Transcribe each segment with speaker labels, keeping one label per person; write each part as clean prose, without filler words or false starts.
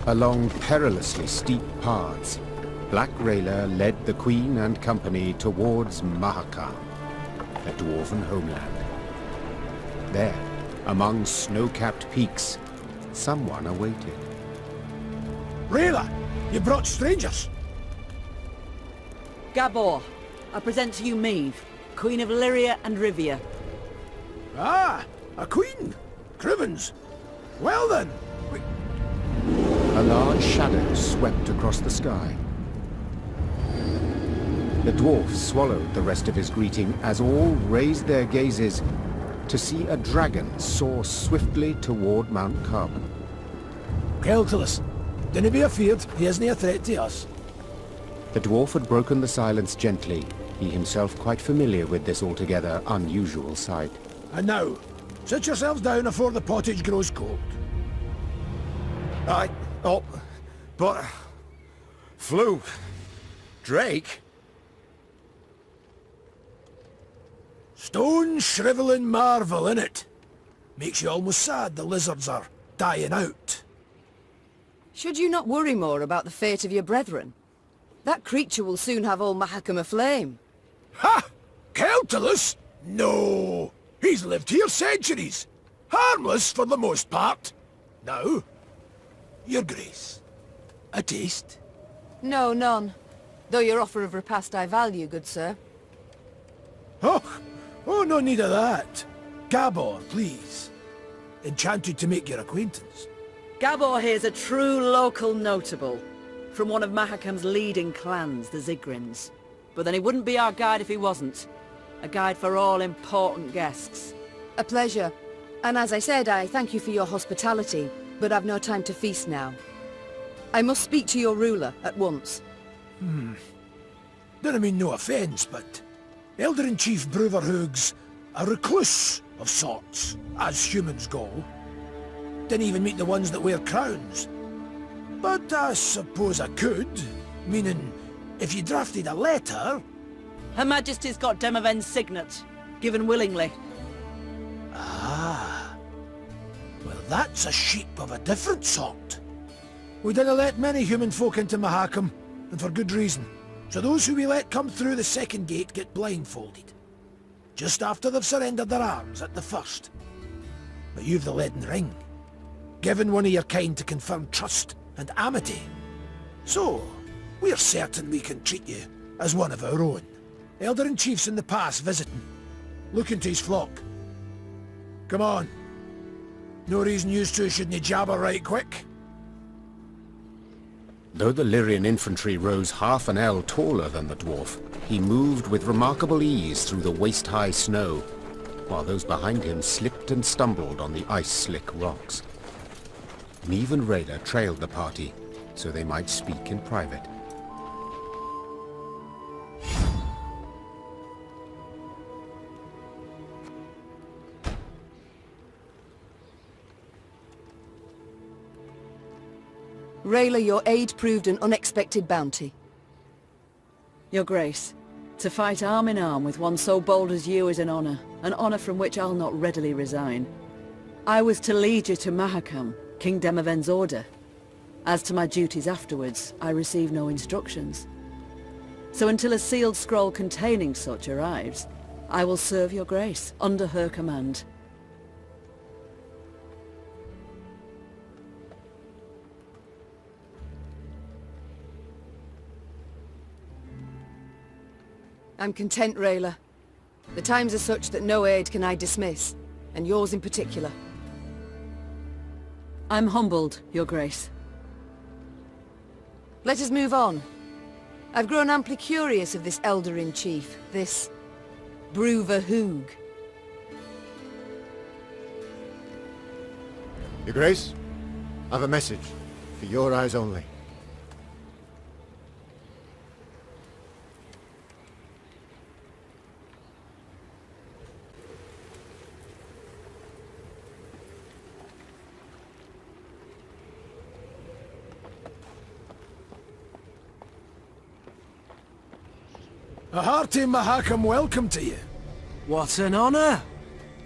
Speaker 1: Along perilously steep paths, Black Rayla led the Queen and company towards Mahakam, a dwarven homeland. There, among snow-capped peaks, someone awaited.
Speaker 2: Rayla, you brought strangers.
Speaker 3: Gabor, I present to you Maeve, Queen of Lyria and Rivia.
Speaker 2: Ah, a queen. Crivens. Well then,
Speaker 1: A large shadow swept across the sky. The dwarf swallowed the rest of his greeting as all raised their gazes to see a dragon soar swiftly toward Mount Carbon.
Speaker 2: Keltilis, dinna be afeard, he isn't a threat to us.
Speaker 1: The dwarf had broken the silence gently, he himself quite familiar with this altogether unusual sight.
Speaker 2: And now, sit yourselves down afore the pottage grows cold.
Speaker 4: But... Flew... Drake?
Speaker 2: Stone shriveling marvel, innit? Makes you almost sad the lizards are dying out.
Speaker 5: Should you not worry more about the fate of your brethren? That creature will soon have all Mahakam aflame.
Speaker 2: Ha! Keltilis? No! He's lived here centuries. Harmless for the most part. Now, your grace. A taste?
Speaker 5: No, none. Though your offer of repast I value, good sir.
Speaker 2: Oh, no need of that. Gabor, please. Enchanted to make your acquaintance.
Speaker 3: Gabor here's a true local notable, from one of Mahakam's leading clans, the Zigrins. But then he wouldn't be our guide if he wasn't. A guide for all important guests.
Speaker 5: A pleasure. And as I said, I thank you for your hospitality, but I've no time to feast now. I must speak to your ruler at once.
Speaker 2: Don't mean no offence, but Elder-in-Chief Bruverhoog's a recluse of sorts, as humans go. Didn't even meet the ones that wear crowns. But I suppose I could, meaning, if you drafted a letter...
Speaker 3: Her Majesty's got Demaven's signet, given willingly.
Speaker 2: Ah. Well, that's a sheep of a different sort. We didn't let many human folk into Mahakam, and for good reason. So those who we let come through the second gate get blindfolded. Just after they've surrendered their arms at the first. But you've the leaden ring. Given one of your kind to confirm trust and amity. So, we're certain we can treat you as one of our own. Elder-in-Chief's in the pass visiting. Looking to his flock. Come on. No reason you two shouldn't jabber right quick.
Speaker 1: Though the Lyrian infantry rose half an ell taller than the dwarf, he moved with remarkable ease through the waist-high snow, while those behind him slipped and stumbled on the ice-slick rocks. Maeve and Rayla trailed the party, so they might speak in private.
Speaker 5: Rayla, your aid proved an unexpected bounty.
Speaker 3: Your Grace, to fight arm in arm with one so bold as you is an honour from which I'll not readily resign. I was to lead you to Mahakam, King Demaven's order. As to my duties afterwards, I received no instructions. So until a sealed scroll containing such arrives, I will serve your Grace under her command.
Speaker 5: I'm content, Rayla. The times are such that no aid can I dismiss, and yours in particular.
Speaker 3: I'm humbled, your Grace.
Speaker 5: Let us move on. I've grown amply curious of this Elder-in-Chief, this Bruverhoog.
Speaker 4: Your Grace, I've a message. For your eyes only.
Speaker 2: A hearty Mahakam welcome to you.
Speaker 6: What an honor!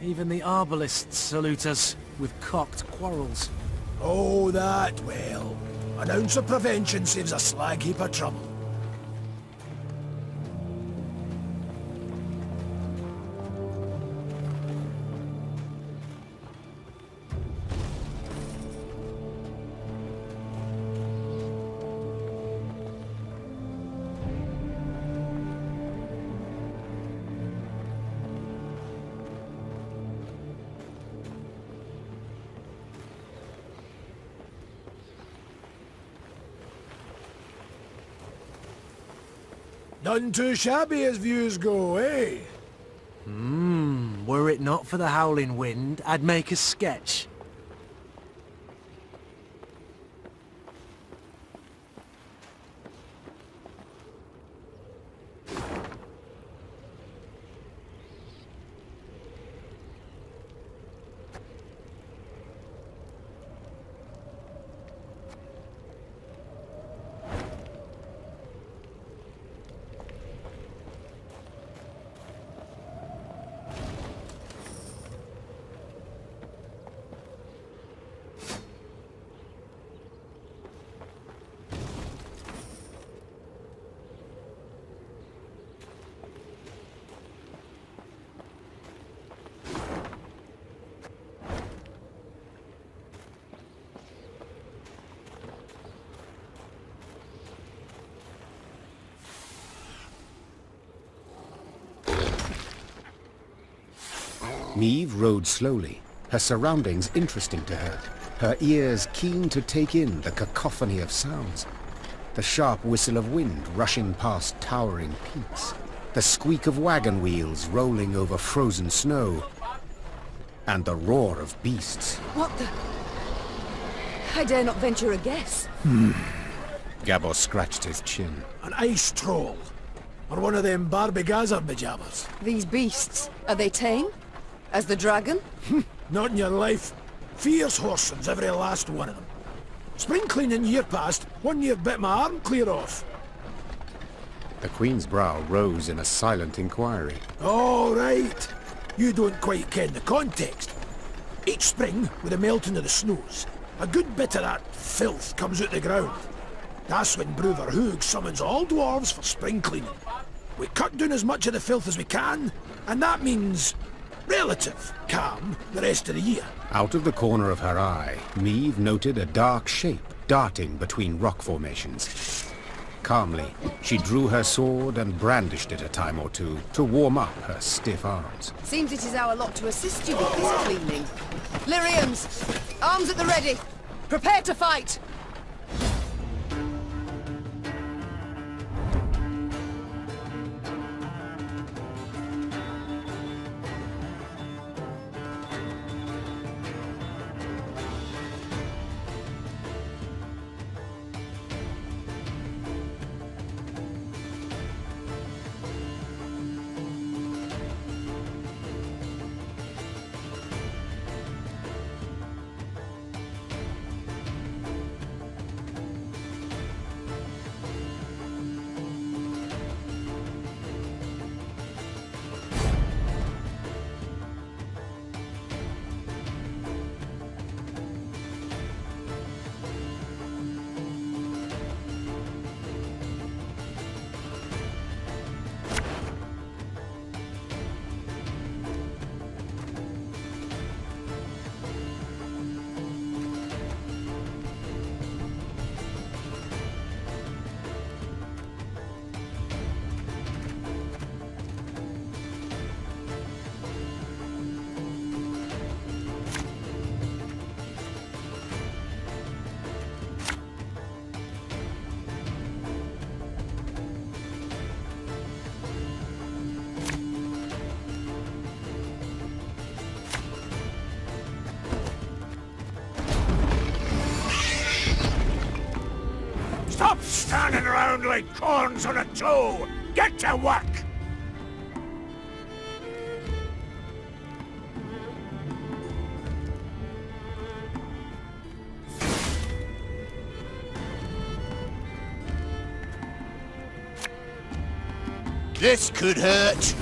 Speaker 6: Even the arbalists salute us with cocked quarrels.
Speaker 2: Oh, that well. An ounce of prevention saves a slag heap of trouble. None too shabby as views go, eh?
Speaker 6: Were it not for the howling wind, I'd make a sketch.
Speaker 1: Meve rode slowly, her surroundings interesting to her, her ears keen to take in the cacophony of sounds. The sharp whistle of wind rushing past towering peaks, the squeak of wagon wheels rolling over frozen snow, and the roar of beasts.
Speaker 5: What the... I dare not venture a guess.
Speaker 1: Gabor scratched his chin.
Speaker 2: An ice troll. Or one of them Barbigazar bejabbers.
Speaker 5: These beasts, are they tame? As the dragon?
Speaker 2: Not in your life. Fierce horsens, every last one of them. Spring cleaning year past, one year bit my arm clear off.
Speaker 1: The Queen's brow rose in a silent inquiry.
Speaker 2: All right. You don't quite ken the context. Each spring, with the melting of the snows, a good bit of that filth comes out the ground. That's when Brother Hoog summons all dwarves for spring cleaning. We cut down as much of the filth as we can, and that means relative calm the rest of the year.
Speaker 1: Out of the corner of her eye, Meve noted a dark shape darting between rock formations. Calmly, she drew her sword and brandished it a time or two to warm up her stiff arms.
Speaker 5: Seems it is our lot to assist you with this cleaning. Lyrians, arms at the ready. Prepare to fight!
Speaker 2: Stop standing around like corns on a toe! Get to work!
Speaker 4: This could hurt.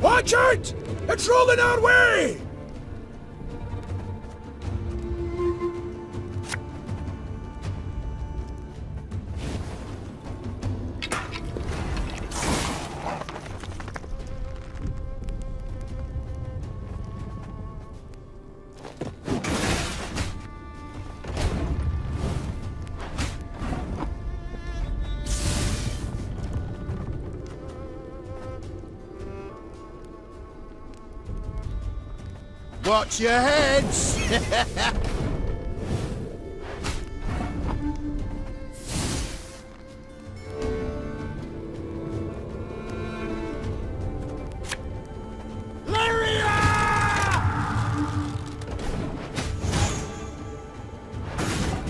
Speaker 2: Watch out! It's rolling our way!
Speaker 4: Watch your heads!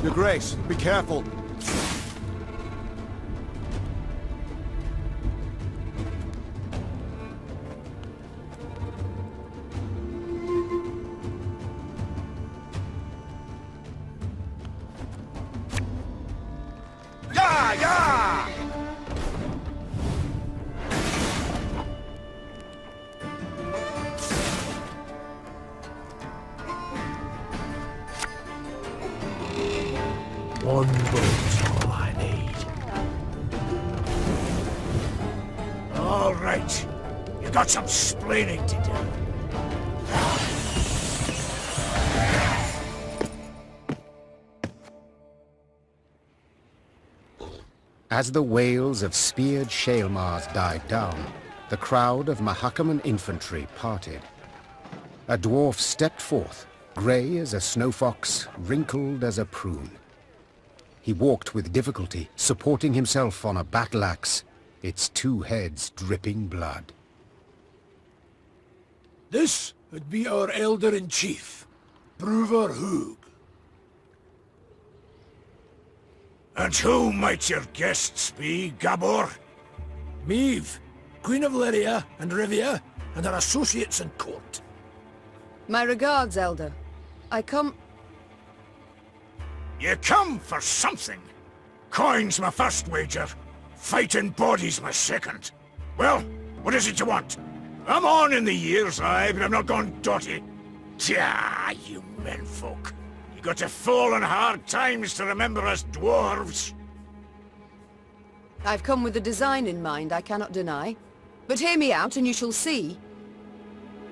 Speaker 7: Your Grace, be careful.
Speaker 2: One boat's all I need. All right. You got some splaining to do.
Speaker 1: As the wails of speared Shaelmars died down, the crowd of Mahakaman infantry parted. A dwarf stepped forth, grey as a snow fox, wrinkled as a prune. He walked with difficulty, supporting himself on a battle axe, its two heads dripping blood.
Speaker 2: This would be our Elder-in-Chief, Brúvar Hugh. And who might your guests be, Gabor? Meve, Queen of Lyria and Rivia, and her associates in court.
Speaker 5: My regards, Elder. I come...
Speaker 2: You come for something. Coin's my first wager. Fighting bodies my second. Well, what is it you want? I'm on in the years, aye, but I'm not gone dotty. Tja, you menfolk. You got to fall on hard times to remember us dwarves.
Speaker 5: I've come with a design in mind, I cannot deny. But hear me out and you shall see.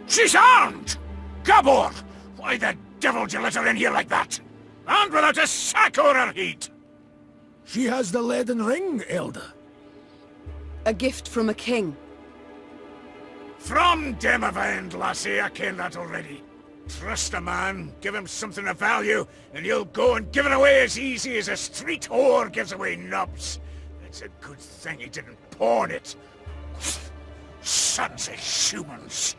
Speaker 2: She's armed! Gabor! Why the devil did you let her in here like that? And without a sack or her heat! She has the leaden ring, Elder.
Speaker 5: A gift from a king.
Speaker 2: From Demavend, lassie, I ken that already. Trust a man, give him something of value, and he'll go and give it away as easy as a street whore gives away nubs. It's a good thing he didn't pawn it. Sons of humans.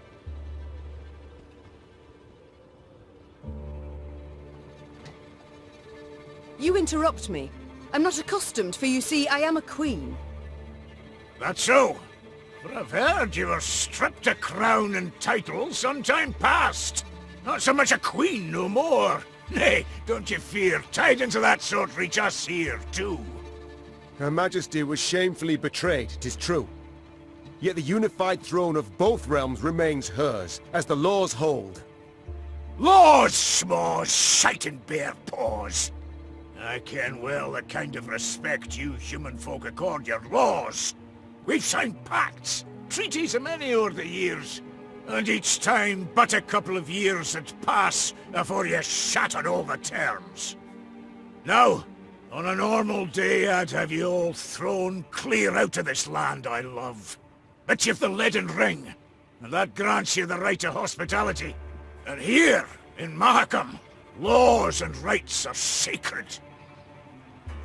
Speaker 5: You interrupt me. I'm not accustomed, for you see, I am a queen.
Speaker 2: That's so. But I've heard you were stripped of crown and title some time past. Not so much a queen no more. Nay, don't you fear, tidings of that sort reach us here, too.
Speaker 7: Her Majesty was shamefully betrayed, 'tis true. Yet the unified throne of both realms remains hers, as the laws hold.
Speaker 2: Laws, smaws, shite and bare paws. I ken well the kind of respect you human folk accord your laws. We've signed pacts, treaties a many o'er the years, and each time but a couple of years had pass afore you shattered all the terms. Now, on a normal day I'd have you all thrown clear out of this land I love. But you've the leaden ring, and that grants you the right of hospitality. And here, in Mahakam, laws and rights are sacred.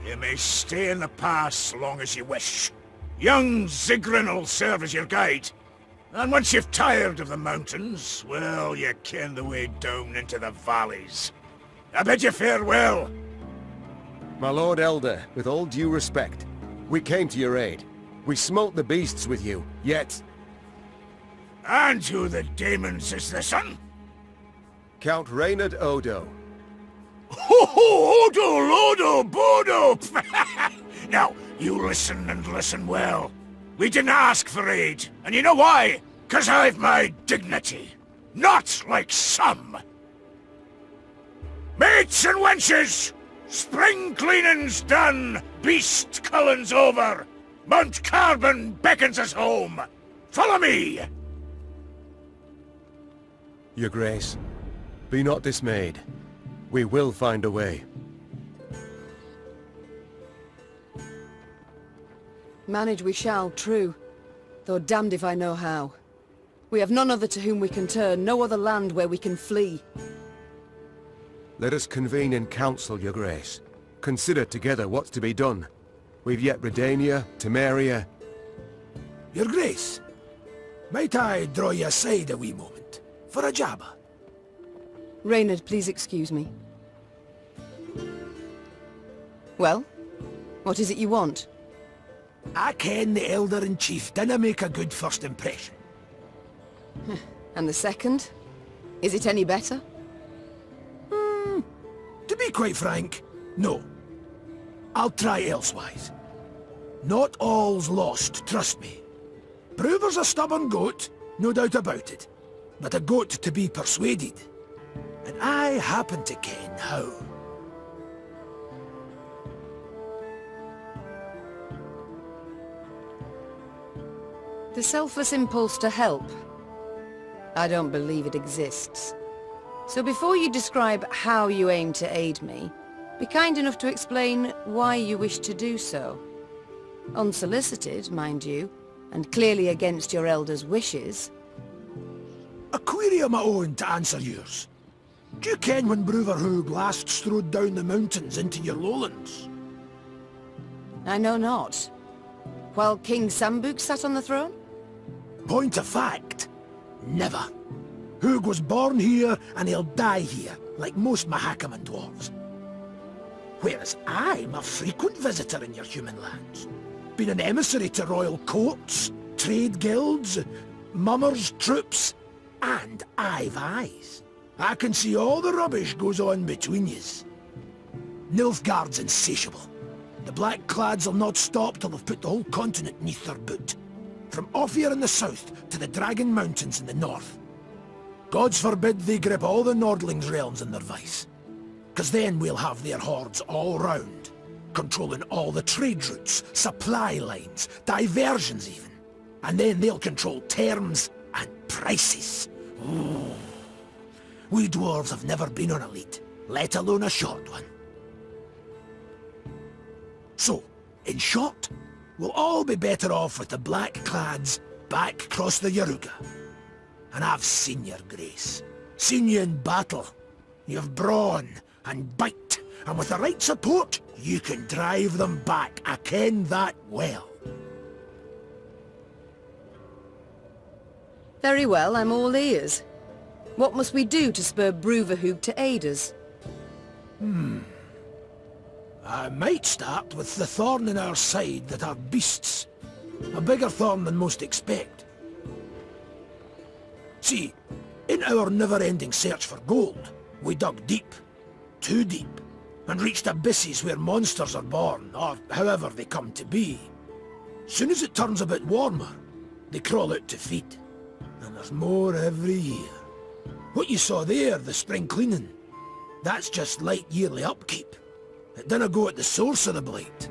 Speaker 2: You may stay in the pass long as you wish. Young Zigrin'll serve as your guide. And once you've tired of the mountains, well, you ken the way down into the valleys. I bid you farewell.
Speaker 7: My Lord Elder, with all due respect, we came to your aid. We smote the beasts with you, yet...
Speaker 2: And who the demons is the son?
Speaker 7: Count Reynard Odo.
Speaker 2: Ho ho, Odo, Lodo, Bodo! Now, You listen and listen well. We didn't ask for aid, and you know why? 'Cause I've my dignity. Not like some. Mates and wenches! Spring cleaning's done, beast culling's over. Mount Carbon beckons us home. Follow me!
Speaker 7: Your Grace, be not dismayed. We will find a way.
Speaker 5: Manage we shall, true. Though damned if I know how. We have none other to whom we can turn, no other land where we can flee.
Speaker 7: Let us convene in council, Your Grace. Consider together what's to be done. We've yet Redania, Temeria.
Speaker 2: Your Grace, might I draw you aside a wee moment, for a jabber?
Speaker 5: Reynard, please excuse me. Well, what is it you want?
Speaker 2: I ken the Elder-in-Chief dinna make a good first impression.
Speaker 5: And the second? Is it any better?
Speaker 2: To be quite frank, no. I'll try elsewise. Not all's lost, trust me. Bruver's a stubborn goat, no doubt about it. But a goat to be persuaded. And I happen to ken how.
Speaker 5: The selfless impulse to help. I don't believe it exists. So before you describe how you aim to aid me, be kind enough to explain why you wish to do so. Unsolicited, mind you, and clearly against your elder's wishes.
Speaker 2: A query of my own to answer yours. Do you ken when Bruverhoog last strode down the mountains into your lowlands?
Speaker 5: I know not. While King Sambuk sat on the throne?
Speaker 2: Point of fact, never. Hoog was born here and he'll die here, like most Mahakaman dwarves. Whereas I'm a frequent visitor in your human lands. Been an emissary to royal courts, trade guilds, mummers, troops, and I've eyes. I can see all the rubbish goes on between yous. Nilfgaard's insatiable. The Blackclads'll not stop till they've put the whole continent neath their boot. From Ophir in the south to the Dragon Mountains in the north. Gods forbid they grip all the Nordlings' realms in their vice. 'Cause then we'll have their hordes all round, controlling all the trade routes, supply lines, diversions even. And then they'll control terms and prices. Ooh. We dwarves have never been on a lead, let alone a short one. So, in short, we'll all be better off with the Blackclads back across the Yaruga. And I've seen your grace. Seen you in battle. You've brawn and bite, and with the right support, you can drive them back. I ken that well.
Speaker 5: Very well, I'm all ears. What must we do to spur Bruverhoog to aid us?
Speaker 2: I might start with the thorn in our side that are beasts. A bigger thorn than most expect. See, in our never-ending search for gold, we dug deep. Too deep. And reached abysses where monsters are born, or however they come to be. Soon as it turns a bit warmer, they crawl out to feed. And there's more every year. What you saw there, the spring cleaning, that's just light yearly upkeep. It dinna go at the source of the blight.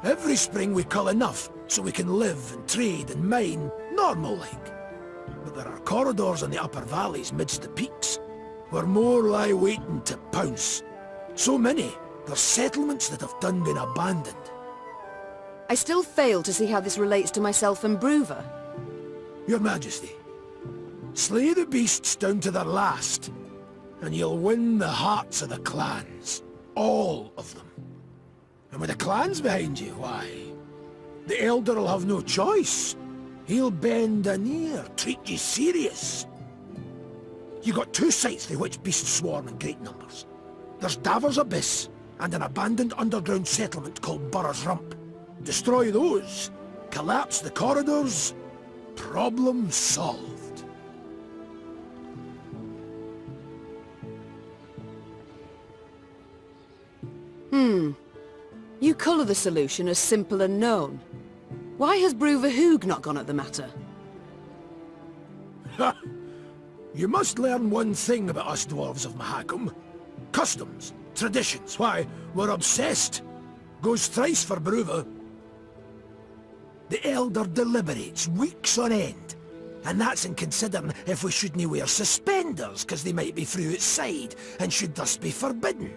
Speaker 2: Every spring we cull enough so we can live and trade and mine normal-like. But there are corridors in the upper valleys midst the peaks, where more lie waiting to pounce. So many, there's settlements that have done been abandoned.
Speaker 5: I still fail to see how this relates to myself and Bruver.
Speaker 2: Your Majesty, slay the beasts down to their last, and you'll win the hearts of the clans. All of them. And with the clans behind you, why, the Elder'll have no choice. He'll bend an ear, treat you serious. You got two sites through which beasts swarm in great numbers. There's Davor's Abyss, and an abandoned underground settlement called Burr's Rump. Destroy those, collapse the corridors, problem solved. You
Speaker 5: colour the solution as simple and known. Why has Bruverhoog not gone at the matter?
Speaker 2: Ha! You must learn one thing about us dwarves of Mahakam. Customs, traditions, why, we're obsessed. Goes thrice for Bruver. The Elder deliberates weeks on end. And that's in considering if we shouldn't wear suspenders, because they might be through outside, and should thus be forbidden.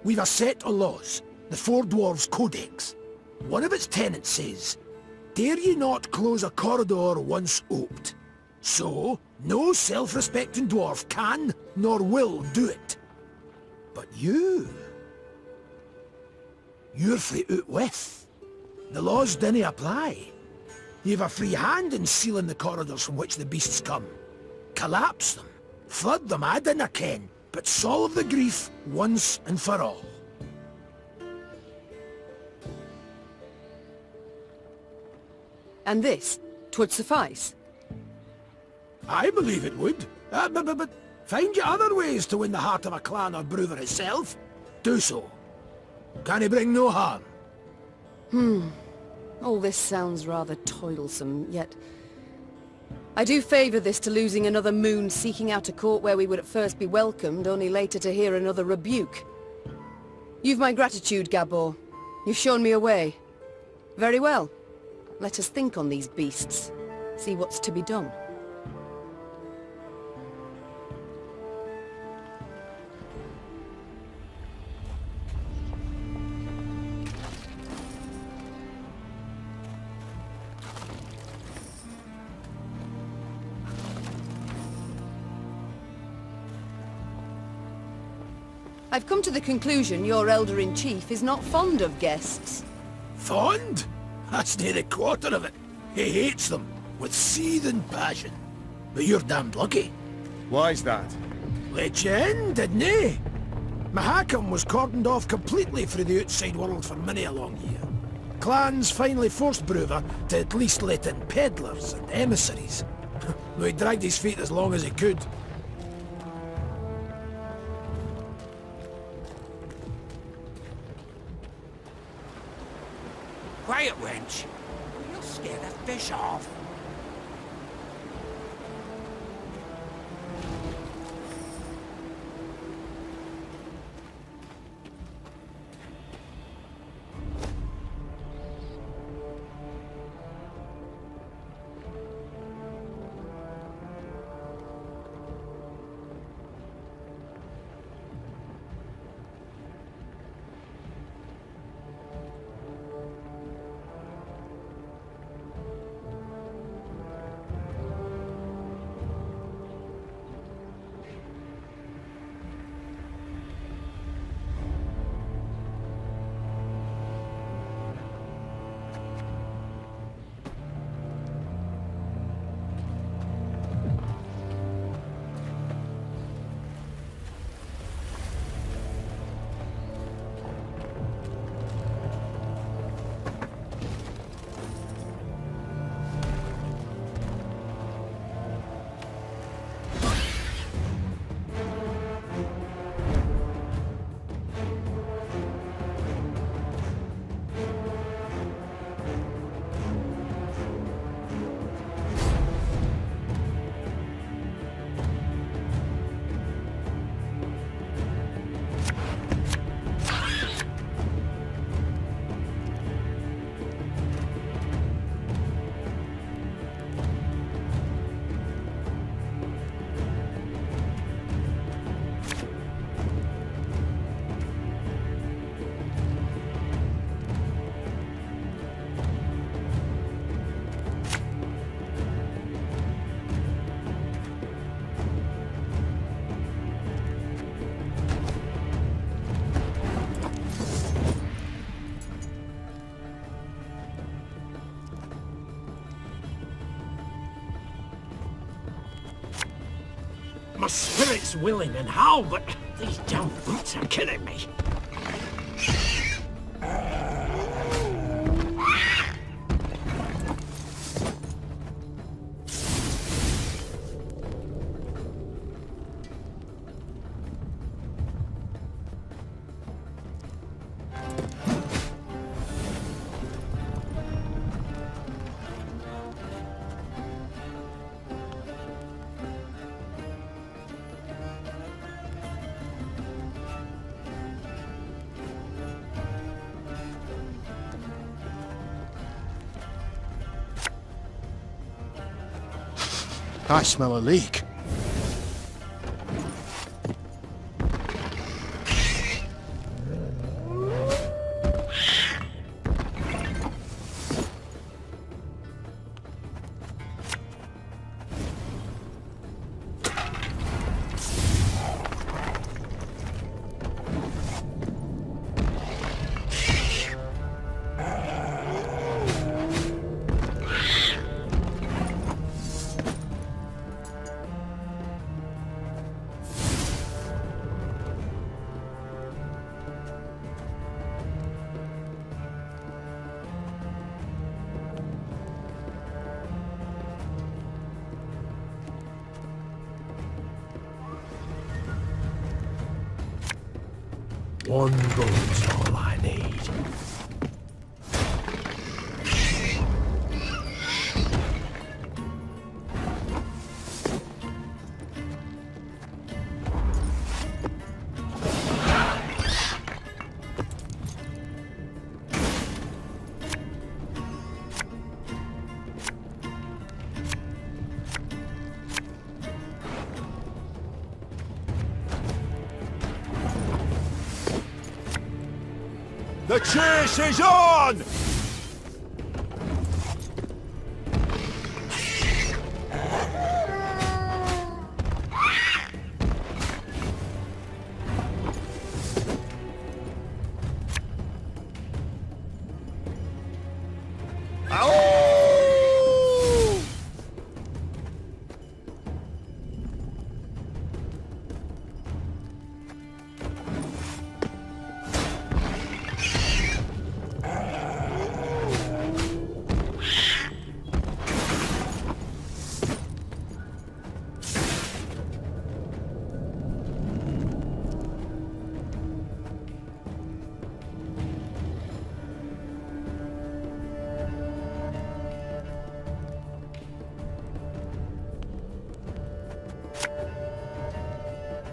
Speaker 2: We've a set of laws, the Four Dwarves Codex. One of its tenets says, dare ye not close a corridor once oped. So, no self-respecting dwarf can, nor will do it. But you're free out with. The laws dinna apply. You've a free hand in sealing the corridors from which the beasts come. Collapse them, flood them, I dinna ken, but solve the grief once and for all.
Speaker 5: And this, 'twould suffice.
Speaker 2: I believe it would. But find you other ways to win the heart of a clan or Bruver itself. Do so. Can he bring no harm?
Speaker 5: All this sounds rather toilsome, yet I do favour this to losing another moon seeking out a court where we would at first be welcomed, only later to hear another rebuke. You've my gratitude, Gabor. You've shown me a way. Very well. Let us think on these beasts. See what's to be done. I've come to the conclusion your Elder-in-Chief is not fond of guests.
Speaker 2: Fond? That's near a quarter of it. He hates them, with seething passion. But you're damned lucky.
Speaker 7: Why's that?
Speaker 2: Let you in, didn't he? Mahakam was cordoned off completely through the outside world for many a long year. Clans finally forced Bruver to at least let in peddlers and emissaries. Though he dragged his feet as long as he could.
Speaker 8: Quiet, wench. You'll scare the fish off.
Speaker 9: My spirit's willing and how, but these damn boots are killing me.
Speaker 4: I smell a leak.
Speaker 9: One bullet's all I need.
Speaker 7: The chase is on!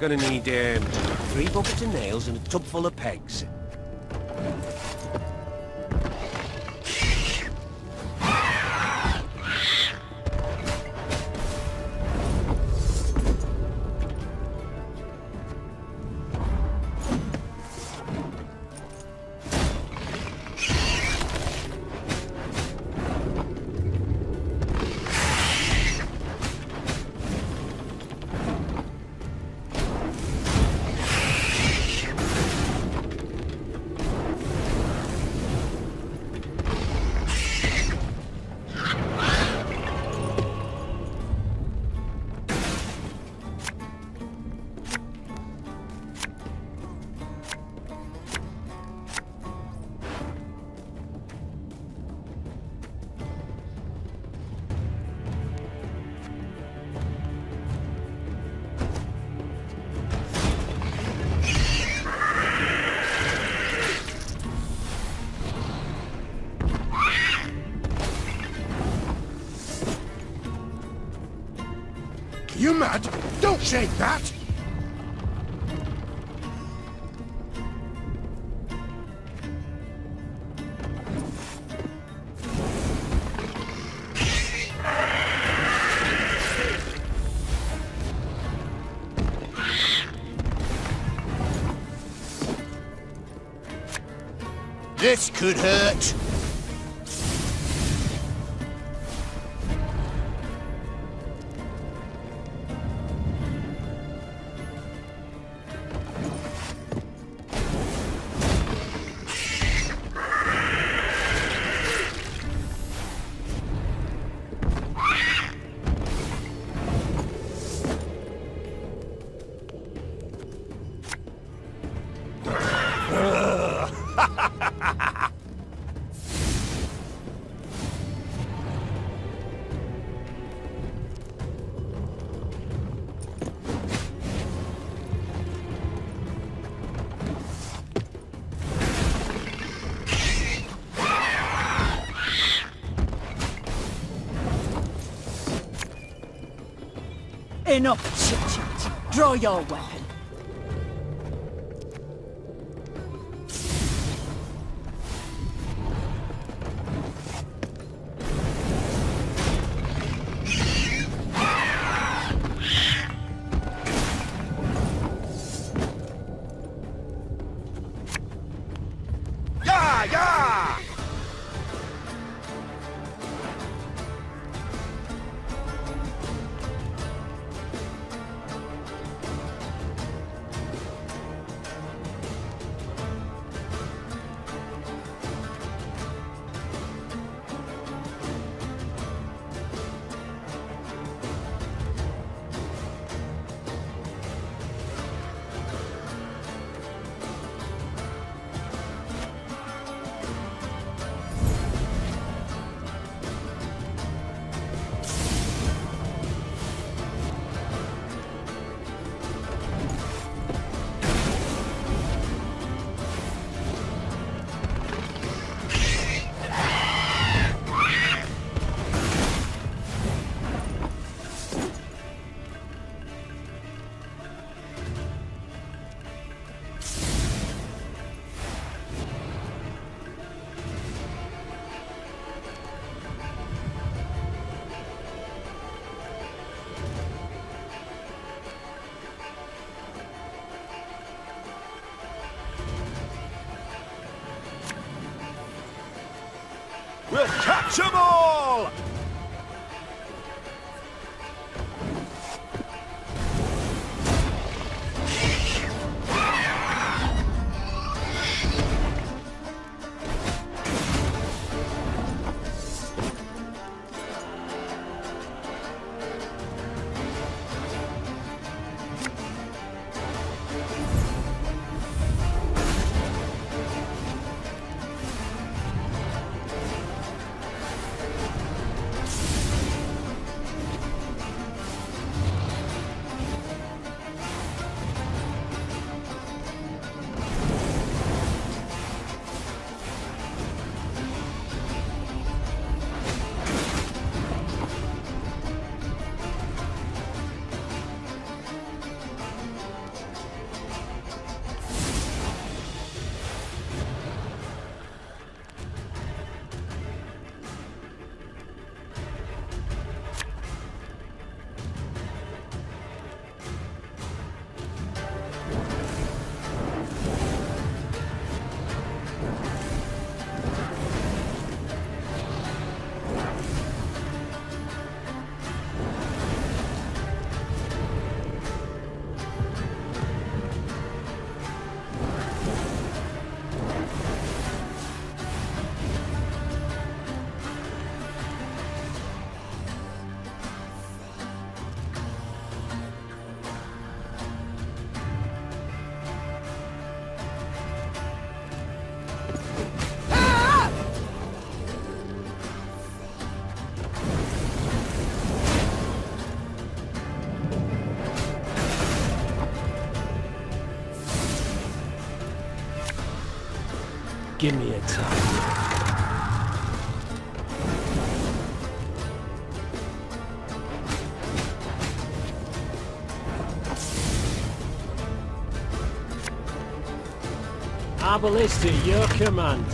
Speaker 8: Gonna need 3 buckets of nails and a tub full of pegs.
Speaker 4: You mad? Don't shake that! This could hurt.
Speaker 3: Enough chit-chat. Draw your weapon.
Speaker 7: We'll catch 'em all!
Speaker 9: Give me a time. Ballista, your command.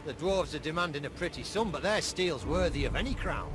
Speaker 4: The dwarves are demanding a pretty sum, but their steel's worthy of any crown.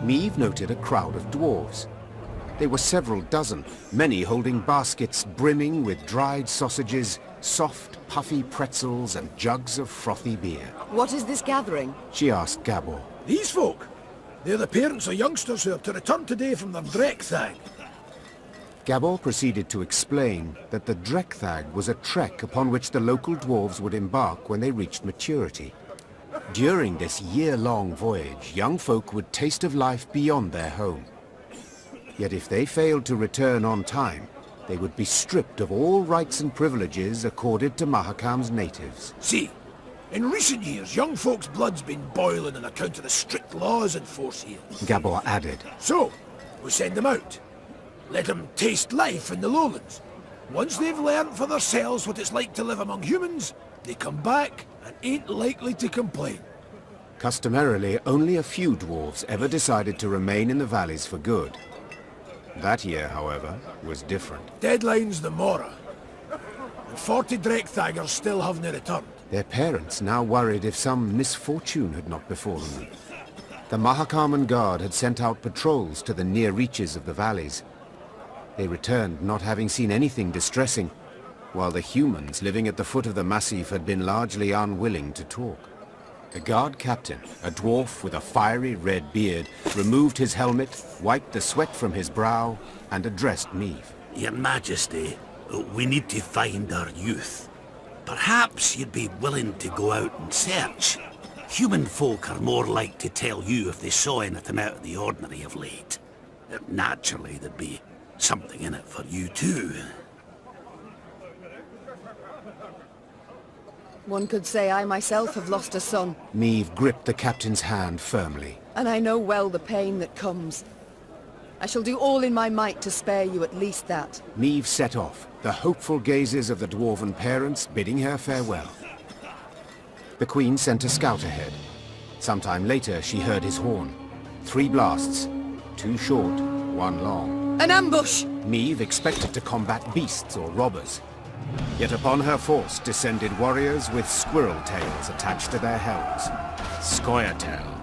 Speaker 1: Meve noted a crowd of dwarves. They were several dozen, many holding baskets brimming with dried sausages, soft, puffy pretzels, and jugs of frothy beer.
Speaker 3: What is this gathering?
Speaker 1: She asked Gabor.
Speaker 2: These folk, they're the parents of youngsters who are to return today from their Dreckthag.
Speaker 1: Gabor proceeded to explain that the Dreckthag was a trek upon which the local dwarves would embark when they reached maturity. During this year-long voyage, young folk would taste of life beyond their home. Yet if they failed to return on time, they would be stripped of all rights and privileges accorded to Mahakam's natives.
Speaker 2: See, in recent years, young folks' blood's been boiling on account of the strict laws in force here.
Speaker 1: Gabor added.
Speaker 2: So, we send them out. Let them taste life in the lowlands. Once they've learned for themselves what it's like to live among humans, they come back and ain't likely to complain.
Speaker 1: Customarily, only a few dwarves ever decided to remain in the valleys for good. That year, however, was different.
Speaker 2: Deadline's the Mora. And 40 Dreckthagers still haven't returned.
Speaker 1: Their parents now worried if some misfortune had not befallen them. The Mahakaman Guard had sent out patrols to the near reaches of the valleys. They returned not having seen anything distressing, while the humans living at the foot of the massif had been largely unwilling to talk. The guard captain, a dwarf with a fiery red beard, removed his helmet, wiped the sweat from his brow, and addressed Meve.
Speaker 9: Your Majesty, we need to find our youth. Perhaps you'd be willing to go out and search. Human folk are more like to tell you if they saw anything out of the ordinary of late. Naturally, there'd be something in it for you too.
Speaker 5: One could say I myself have lost a son,
Speaker 1: Meve gripped the captain's hand firmly.
Speaker 5: and I know well the pain that comes. I shall do all in my might to spare you at least that.
Speaker 1: Meve set off, the hopeful gazes of the dwarven parents bidding her farewell. The Queen sent a scout ahead. Sometime later, she heard his horn. 3 blasts. 2 short, 1 long.
Speaker 5: An ambush!
Speaker 1: Meve expected to combat beasts or robbers. Yet upon her force descended warriors with squirrel tails attached to their helms. Scoia'tael.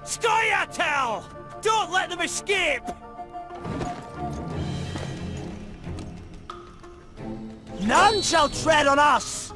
Speaker 8: Scoia'tael! Don't let them escape! None shall tread on us!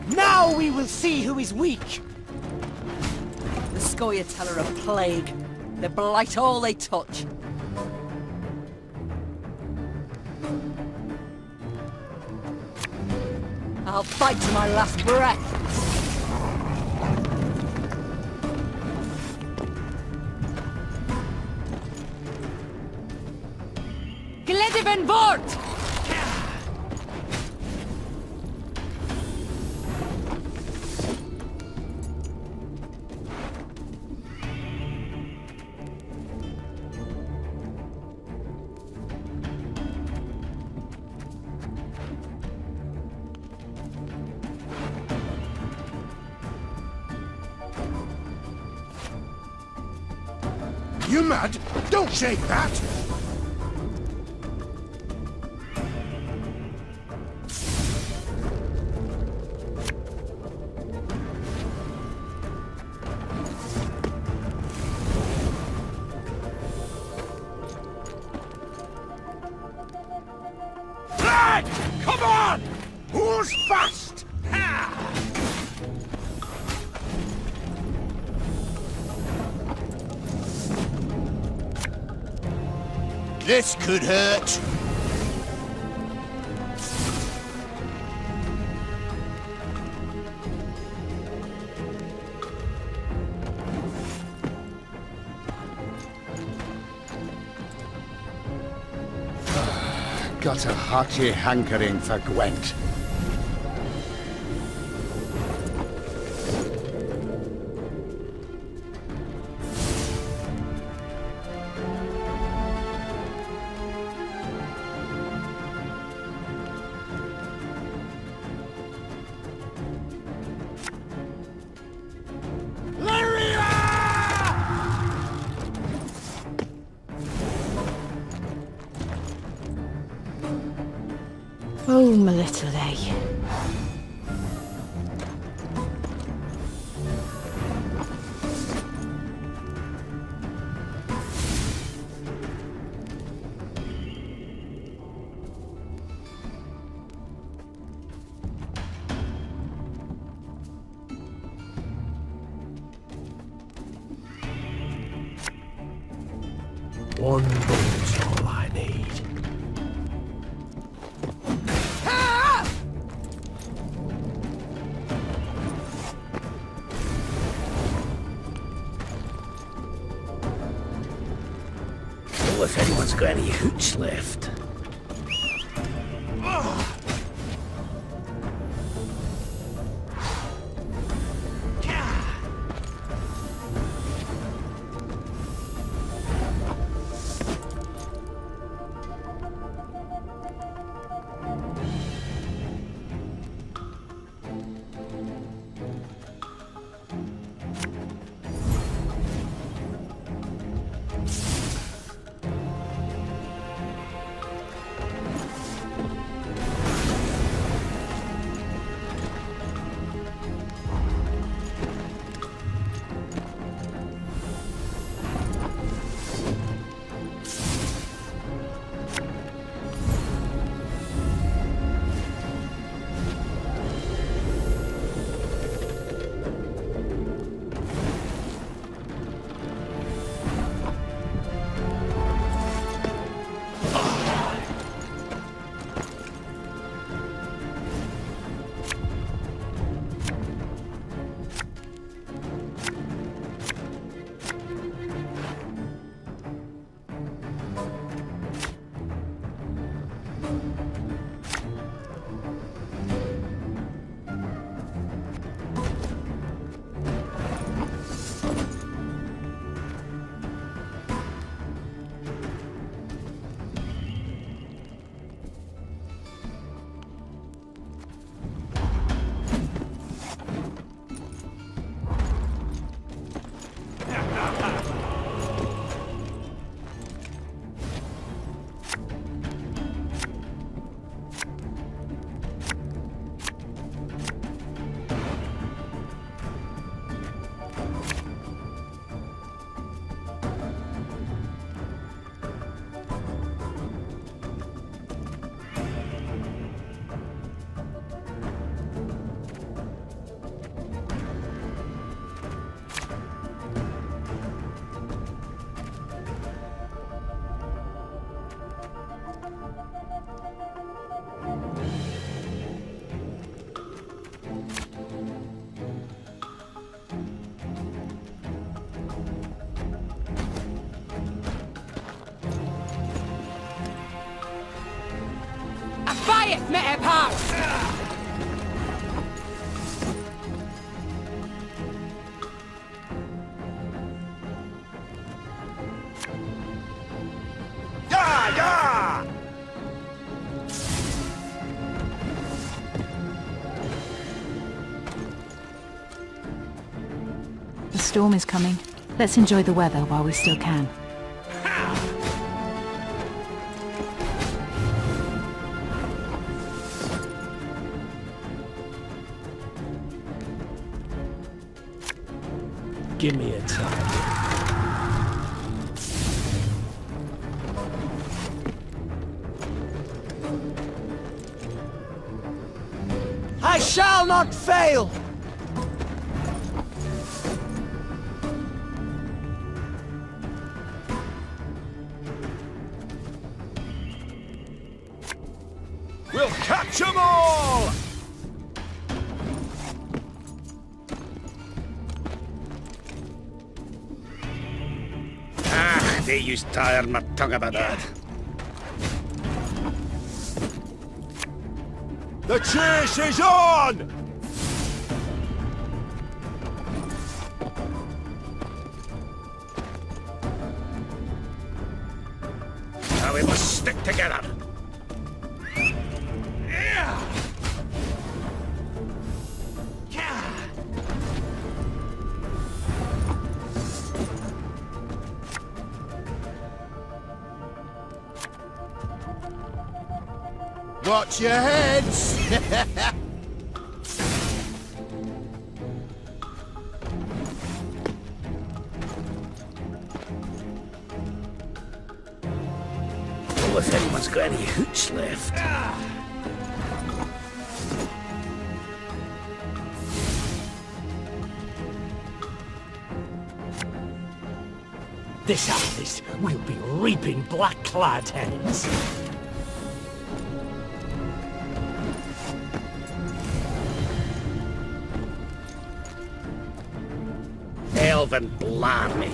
Speaker 8: Now we will see who is weak!
Speaker 3: The Scoia'tael are a plague. They blight all they touch. I'll fight to my last breath.
Speaker 5: Glediven bort!
Speaker 2: You mad? Don't shake that!
Speaker 7: on! Who's fast?
Speaker 10: This could hurt.
Speaker 1: Got a hearty hankering for Gwent.
Speaker 5: Oh, my little lady.
Speaker 2: One bullet's all I need.
Speaker 9: Oh, if anyone's got any hooch left.
Speaker 5: Quiet, Mette Parks!
Speaker 11: The storm is coming. Let's enjoy the weather while we still can.
Speaker 2: Give me a target. shall not fail!
Speaker 7: We'll catch 'em all!
Speaker 9: They used to tire my tongue about that.
Speaker 7: The chase is on!
Speaker 9: Now we must stick together.
Speaker 10: Watch your heads!
Speaker 9: Oh, if anyone's got any hooch left.
Speaker 6: This harvest, we'll be reaping black-clad heads.
Speaker 9: Elven blarney.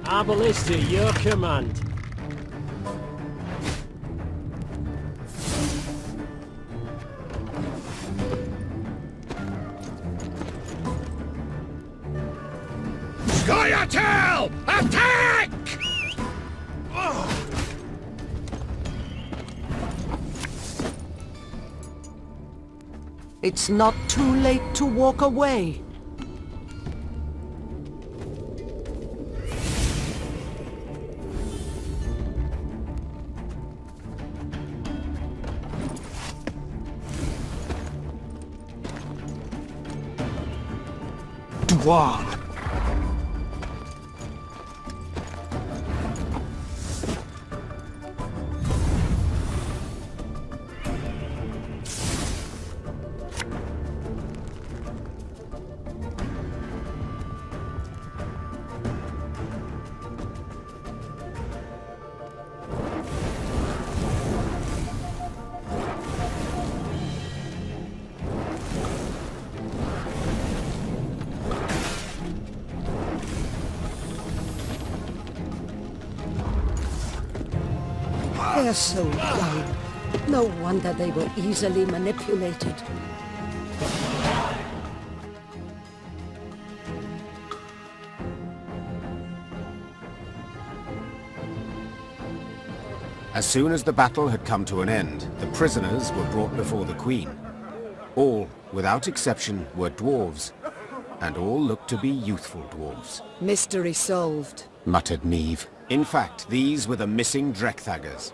Speaker 6: Arbalist to your command.
Speaker 9: Scoia'tael! Attack!
Speaker 6: It's not too late to walk away. Dwarf.
Speaker 12: They're so young. No wonder they were easily manipulated.
Speaker 1: As soon as the battle had come to an end, the prisoners were brought before the Queen. All, without exception, were dwarves, and all looked to be youthful dwarves.
Speaker 5: Mystery solved.
Speaker 1: Muttered Niamh. In fact, these were the missing Drekthagers.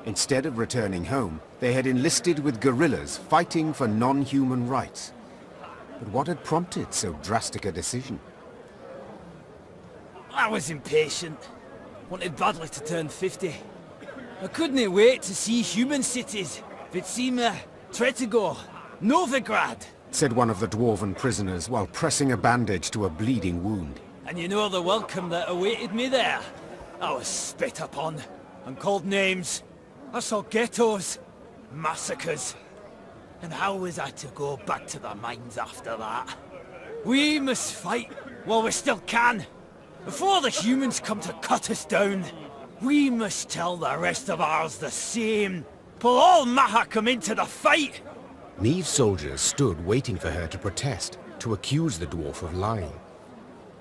Speaker 1: Instead of returning home, they had enlisted with guerrillas fighting for non-human rights. But what had prompted so drastic a decision?
Speaker 13: I was impatient. Wanted badly to turn 50. I couldn't wait to see human cities. Vitsima, Tretogor, Novigrad.
Speaker 1: Said one of the dwarven prisoners while pressing a bandage to a bleeding wound.
Speaker 13: And you know the welcome that awaited me there. I was spit upon and called names. I saw ghettos, massacres. And how was I to go back to the mines after that? We must fight while we still can. Before the humans come to cut us down, we must tell the rest of ours the same. Pull all Mahakam into the fight!
Speaker 1: Niamh's soldiers stood waiting for her to protest, to accuse the dwarf of lying.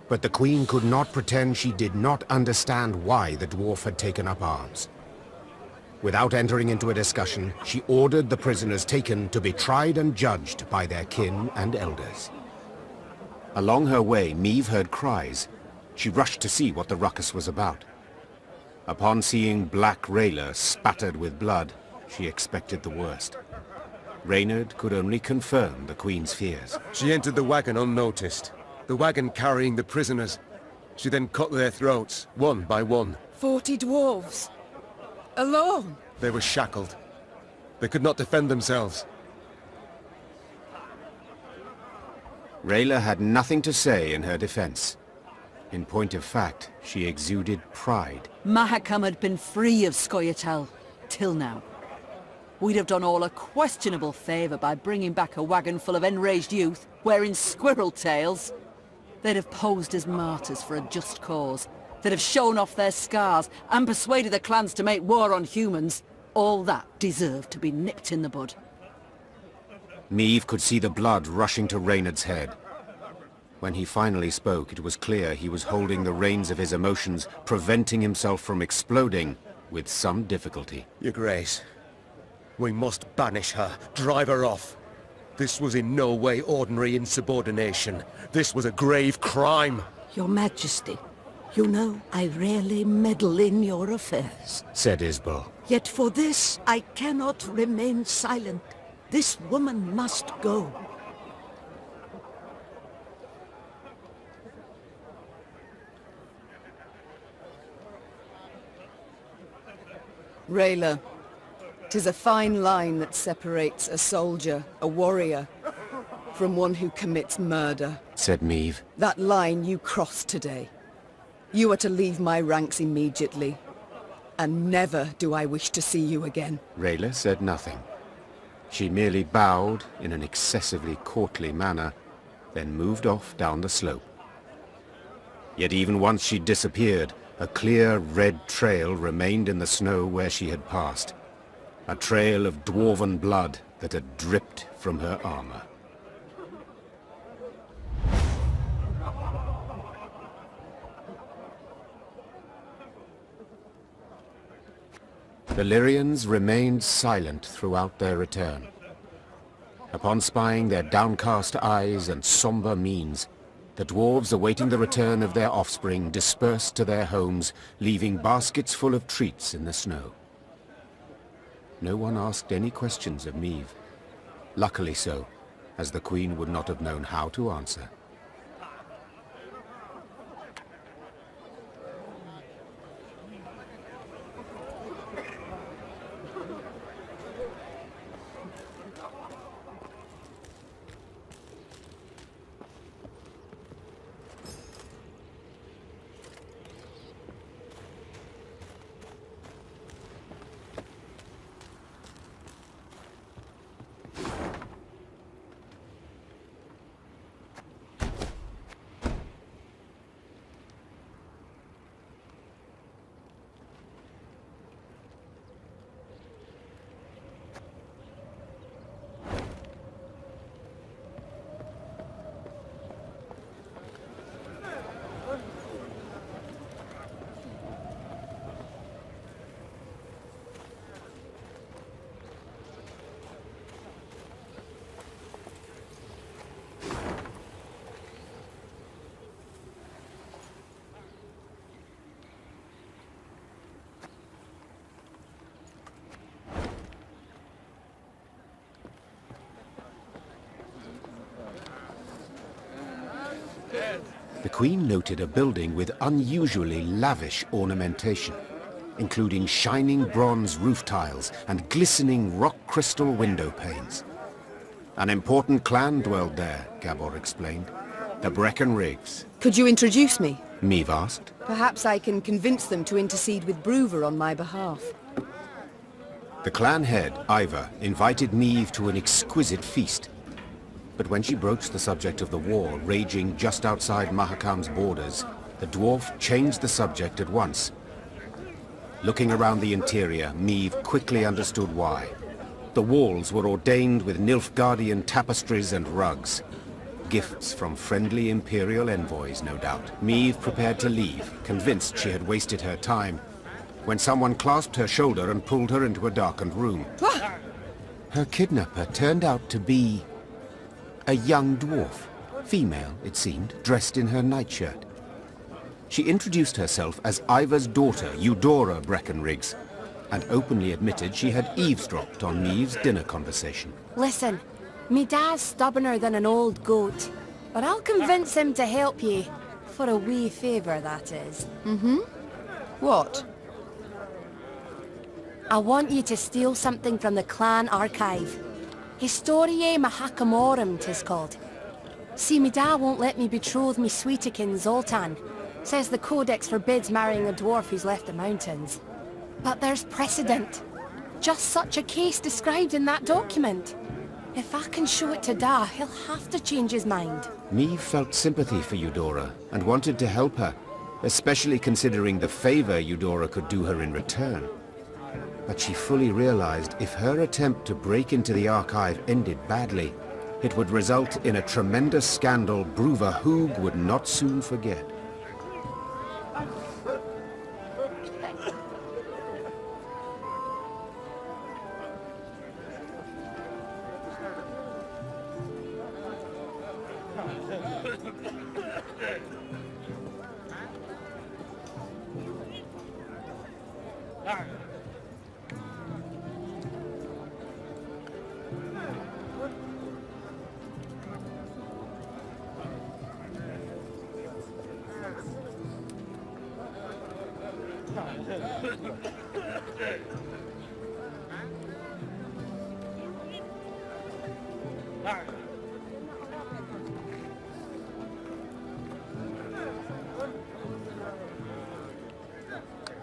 Speaker 1: But the Queen could not pretend she did not understand why the dwarf had taken up arms. Without entering into a discussion, she ordered the prisoners taken to be tried and judged by their kin and elders. Along her way, Niamh heard cries. She rushed to see what the ruckus was about. Upon seeing Black Rayla spattered with blood, she expected the worst. Reynard could only confirm the Queen's fears.
Speaker 7: She entered the wagon unnoticed. The wagon carrying the prisoners. She then cut their throats, one by one.
Speaker 5: 40 dwarves? Alone?
Speaker 7: They were shackled. They could not defend themselves.
Speaker 1: Rayla had nothing to say in her defense. In point of fact, she exuded pride.
Speaker 3: Mahakam had been free of Scoia'tael, till now. We'd have done all a questionable favour by bringing back a wagon full of enraged youth, wearing squirrel tails. They'd have posed as martyrs for a just cause. They'd have shown off their scars and persuaded the clans to make war on humans. All that deserved to be nipped in the bud.
Speaker 1: Meave could see the blood rushing to Reynard's head. When he finally spoke, it was clear he was holding the reins of his emotions, preventing himself from exploding with some difficulty.
Speaker 7: Your Grace, we must banish her, drive her off. This was in no way ordinary insubordination. This was a grave crime.
Speaker 12: Your Majesty, you know I rarely meddle in your affairs.
Speaker 1: Said Isbel.
Speaker 12: Yet for this, I cannot remain silent. This woman must go.
Speaker 5: Rayla, 'tis a fine line that separates a soldier, a warrior, from one who commits murder.
Speaker 1: Said Meave.
Speaker 5: That line you crossed today. You are to leave my ranks immediately. And never do I wish to see you again.
Speaker 1: Rayla said nothing. She merely bowed in an excessively courtly manner, then moved off down the slope. Yet even once she disappeared, a clear red trail remained in the snow where she had passed. A trail of dwarven blood that had dripped from her armor. The Lyrians remained silent throughout their return. Upon spying their downcast eyes and somber means, the dwarves awaiting the return of their offspring dispersed to their homes, leaving baskets full of treats in the snow. No one asked any questions of Meave. Luckily so, as the Queen would not have known how to answer. The Queen noted a building with unusually lavish ornamentation, including shining bronze roof tiles and glistening rock crystal window panes. An important clan dwelled there, Gabor explained. The Breckenrigs.
Speaker 5: Could you introduce me?
Speaker 1: Meave asked.
Speaker 5: Perhaps I can convince them to intercede with Bruver on my behalf.
Speaker 1: The clan head, Ivar, invited Meave to an exquisite feast. But when she broached the subject of the war raging just outside Mahakam's borders, the dwarf changed the subject at once. Looking around the interior, Meave quickly understood why. The walls were ordained with Nilfgaardian tapestries and rugs. Gifts from friendly Imperial envoys, no doubt. Meave prepared to leave, convinced she had wasted her time, when someone clasped her shoulder and pulled her into a darkened room. Her kidnapper turned out to be a young dwarf, female, it seemed, dressed in her nightshirt. She introduced herself as Ivar's daughter, Eudora Breckenrigs, and openly admitted she had eavesdropped on Maeve's dinner conversation.
Speaker 5: Listen, me dad's stubborner than an old goat, but I'll convince him to help ye. For a wee favour, that is. What? I want you to steal something from the clan archive. Historiae Mahakamorum, 'tis called. See, me dad won't let me betroth me sweetekin Zoltan. Says the codex forbids marrying a dwarf who's left the mountains. But there's precedent. Just such a case described in that document. If I can show it to Da, he'll have to change his mind.
Speaker 1: Maeve felt sympathy for Eudora and wanted to help her, especially considering the favor Eudora could do her in return. But she fully realized if her attempt to break into the archive ended badly, it would result in a tremendous scandal Bruva Hoog would not soon forget.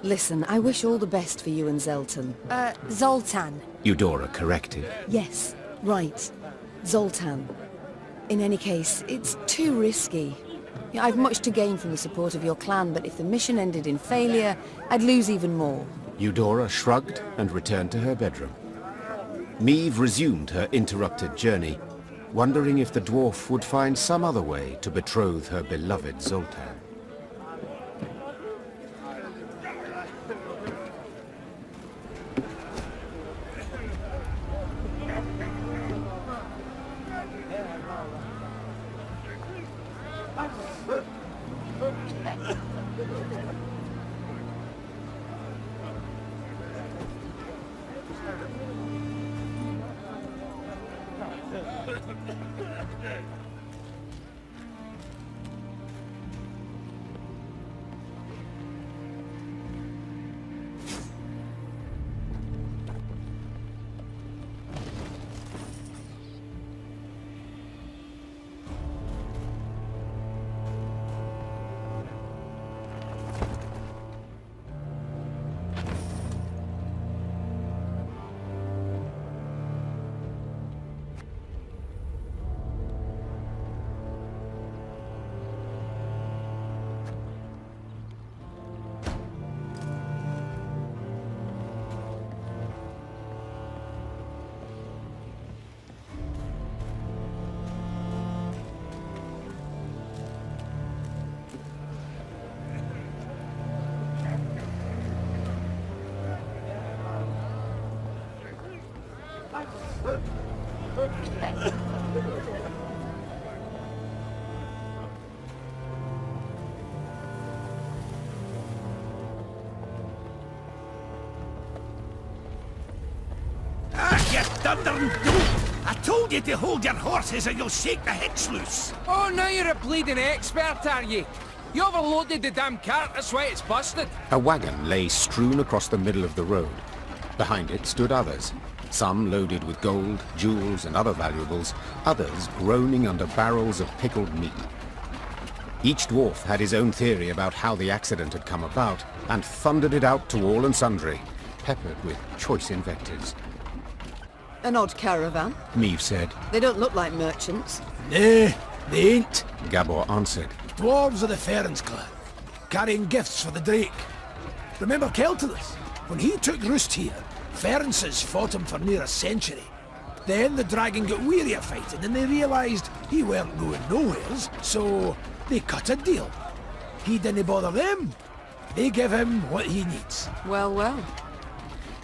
Speaker 3: Listen, I wish all the best for you and Zeltan.
Speaker 5: Zoltan.
Speaker 1: Eudora corrected.
Speaker 3: Yes, right. Zoltan. In any case, it's too risky. Yeah, I've much to gain from the support of your clan, but if the mission ended in failure, I'd lose even more.
Speaker 1: Eudora shrugged and returned to her bedroom. Maeve resumed her interrupted journey, wondering if the dwarf would find some other way to betroth her beloved Zoltan.
Speaker 9: I told you to hold your horses or you'll shake the hitch loose.
Speaker 14: Oh, now you're a bleeding expert, are you? You overloaded the damn cart, that's why it's busted.
Speaker 1: A wagon lay strewn across the middle of the road. Behind it stood others, some loaded with gold, jewels and other valuables, others groaning under barrels of pickled meat. Each dwarf had his own theory about how the accident had come about, and thundered it out to all and sundry, peppered with choice invectives.
Speaker 3: An odd caravan.
Speaker 1: Maeve said.
Speaker 3: They don't look like merchants.
Speaker 2: Nay, they ain't.
Speaker 1: Gabor answered.
Speaker 2: Dwarves of the Ferens clan, carrying gifts for the Drake. Remember Keltilus? When he took roost here, Ferences fought him for near a century. Then the dragon got weary of fighting and they realised he weren't going nowheres, so they cut a deal. He didn't bother them. They give him what he needs.
Speaker 3: Well, well.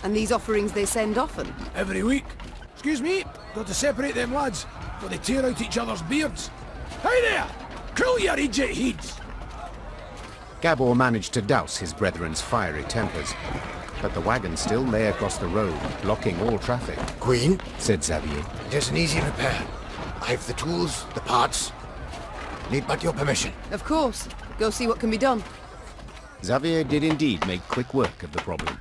Speaker 3: And these offerings they send often?
Speaker 2: Every week. Excuse me, got to separate them lads, or they tear out each other's beards. Hey there! Cool your idiot heads!
Speaker 1: Gabor managed to douse his brethren's fiery tempers. But the wagon still lay across the road, blocking all traffic.
Speaker 10: Queen,
Speaker 1: said Xavier.
Speaker 10: it is an easy repair. I've the tools, the parts. Need but your permission.
Speaker 5: Of course. Go see what can be done.
Speaker 1: Xavier did indeed make quick work of the problem.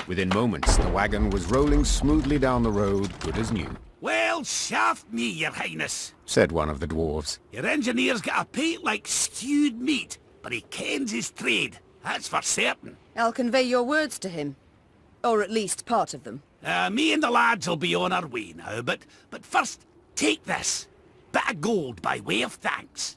Speaker 1: Within moments, the wagon was rolling smoothly down the road, good as new.
Speaker 9: Well, shaft me, your highness,
Speaker 1: said one of the dwarves.
Speaker 9: Your engineer's got a pate like stewed meat, but he kens his trade, that's for certain.
Speaker 5: I'll convey your words to him. Or at least part of them.
Speaker 9: Me and the lads will be on our way now, but first, take this. Bit of gold by way of thanks.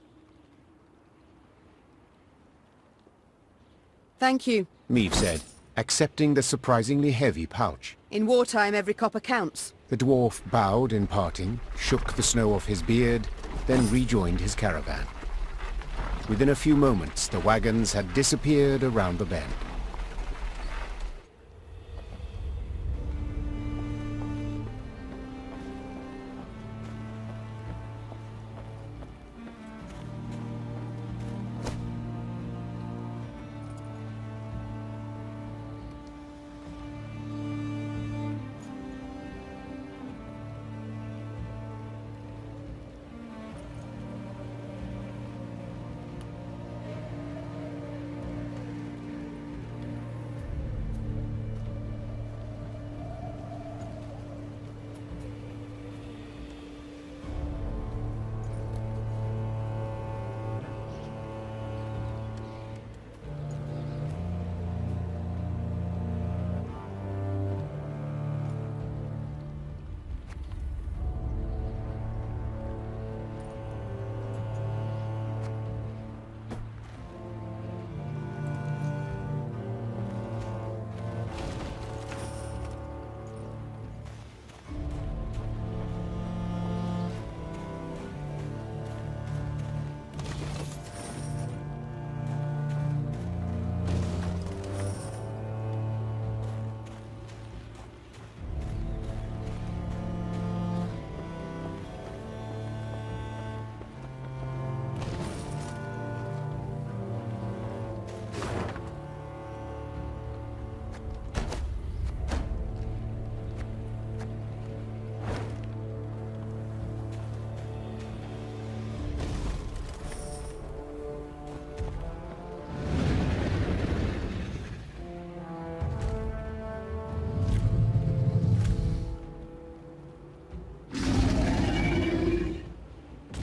Speaker 5: Thank you.
Speaker 1: Meve said, accepting the surprisingly heavy pouch.
Speaker 5: In wartime, every copper counts.
Speaker 1: The dwarf bowed in parting, shook the snow off his beard, then rejoined his caravan. Within a few moments, the wagons had disappeared around the bend.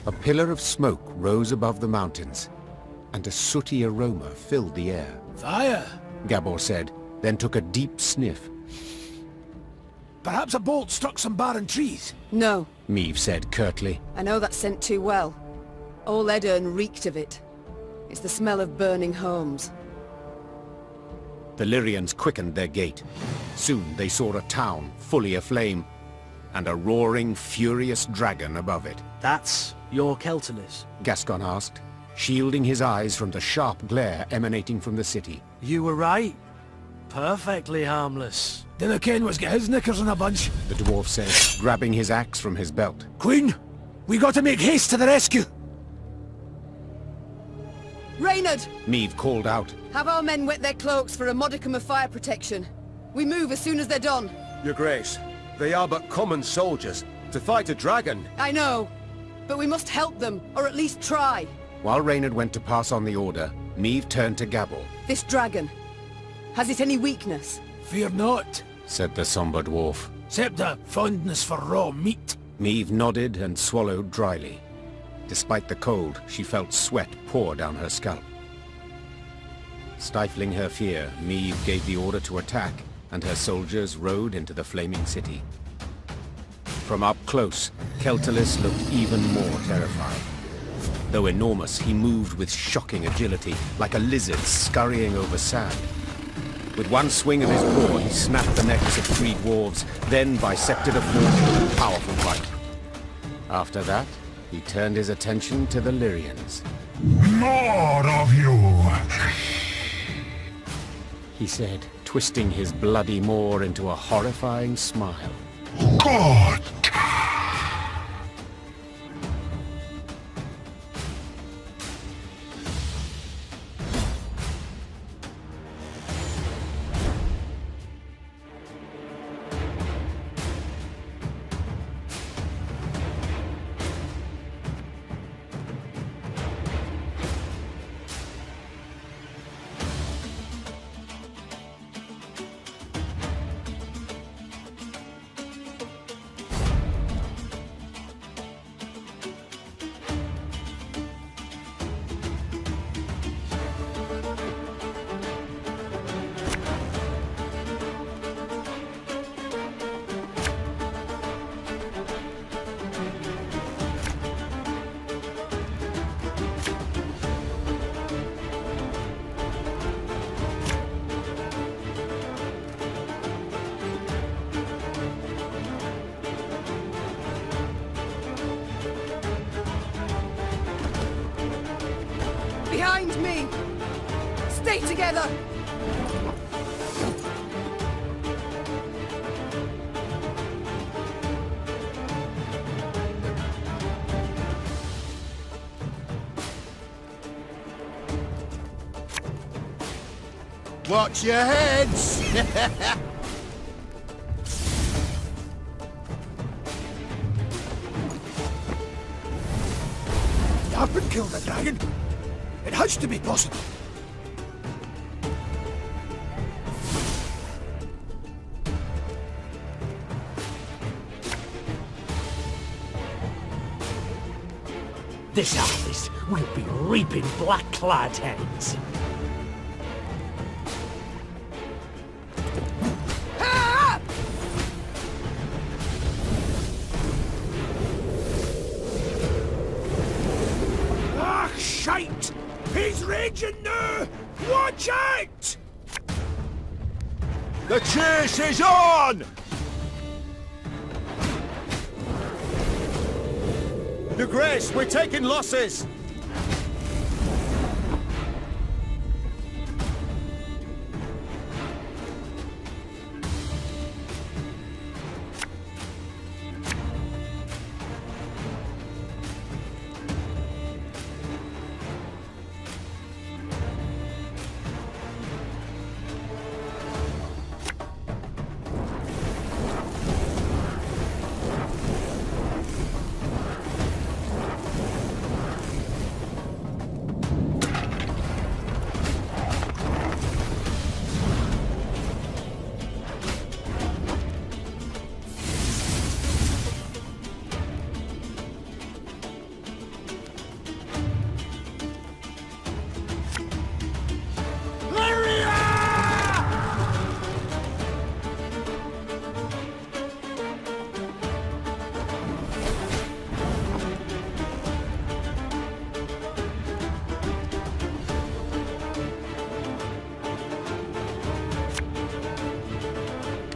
Speaker 1: A pillar of smoke rose above the mountains, and a sooty aroma filled the air.
Speaker 2: Fire!
Speaker 1: Gabor said, then took a deep sniff.
Speaker 2: Perhaps a bolt struck some barren trees?
Speaker 5: No.
Speaker 1: Meve said curtly.
Speaker 5: I know that scent too well. All Edirn reeked of it. It's the smell of burning homes.
Speaker 1: The Lyrians quickened their gait. Soon they saw a town fully aflame, and a roaring, furious dragon above it.
Speaker 6: That's your Keltalis?
Speaker 1: Gascon asked, shielding his eyes from the sharp glare emanating from the city.
Speaker 6: You were right. Perfectly harmless.
Speaker 2: Dinna ken what's got his knickers in a bunch,
Speaker 1: the dwarf said, grabbing his axe from his belt.
Speaker 2: Queen, we got to make haste to the rescue!
Speaker 5: Reynard!
Speaker 1: Meve called out.
Speaker 5: Have our men wet their cloaks for a modicum of fire protection. We move as soon as they're done.
Speaker 7: Your Grace, they are but common soldiers. To fight a dragon.
Speaker 5: I know, but we must help them, or at least try.
Speaker 1: While Reynard went to pass on the order, Meve turned to Gabor.
Speaker 5: This dragon, has it any weakness?
Speaker 2: Fear not,
Speaker 1: said the somber dwarf.
Speaker 2: Except a fondness for raw meat.
Speaker 1: Meve nodded and swallowed dryly. Despite the cold, she felt sweat pour down her scalp. Stifling her fear, Meve gave the order to attack, and her soldiers rode into the flaming city. From up close, Keltalis looked even more terrifying. Though enormous, he moved with shocking agility, like a lizard scurrying over sand. With one swing of his paw, he snapped the necks of 3 dwarves, then bisected a 4th with a powerful bite. After that, he turned his attention to the Lyrians.
Speaker 15: More of you!
Speaker 1: He said, twisting his bloody maw into a horrifying smile.
Speaker 15: God!
Speaker 5: behind me! Stay together!
Speaker 10: Watch your heads!
Speaker 2: You haven't killed the dragon. It has to be possible.
Speaker 6: This harvest will be reaping black-clad heads.
Speaker 2: Ah, shite! He's raging now! Watch out!
Speaker 7: The chase is on! The Grace, we're taking losses!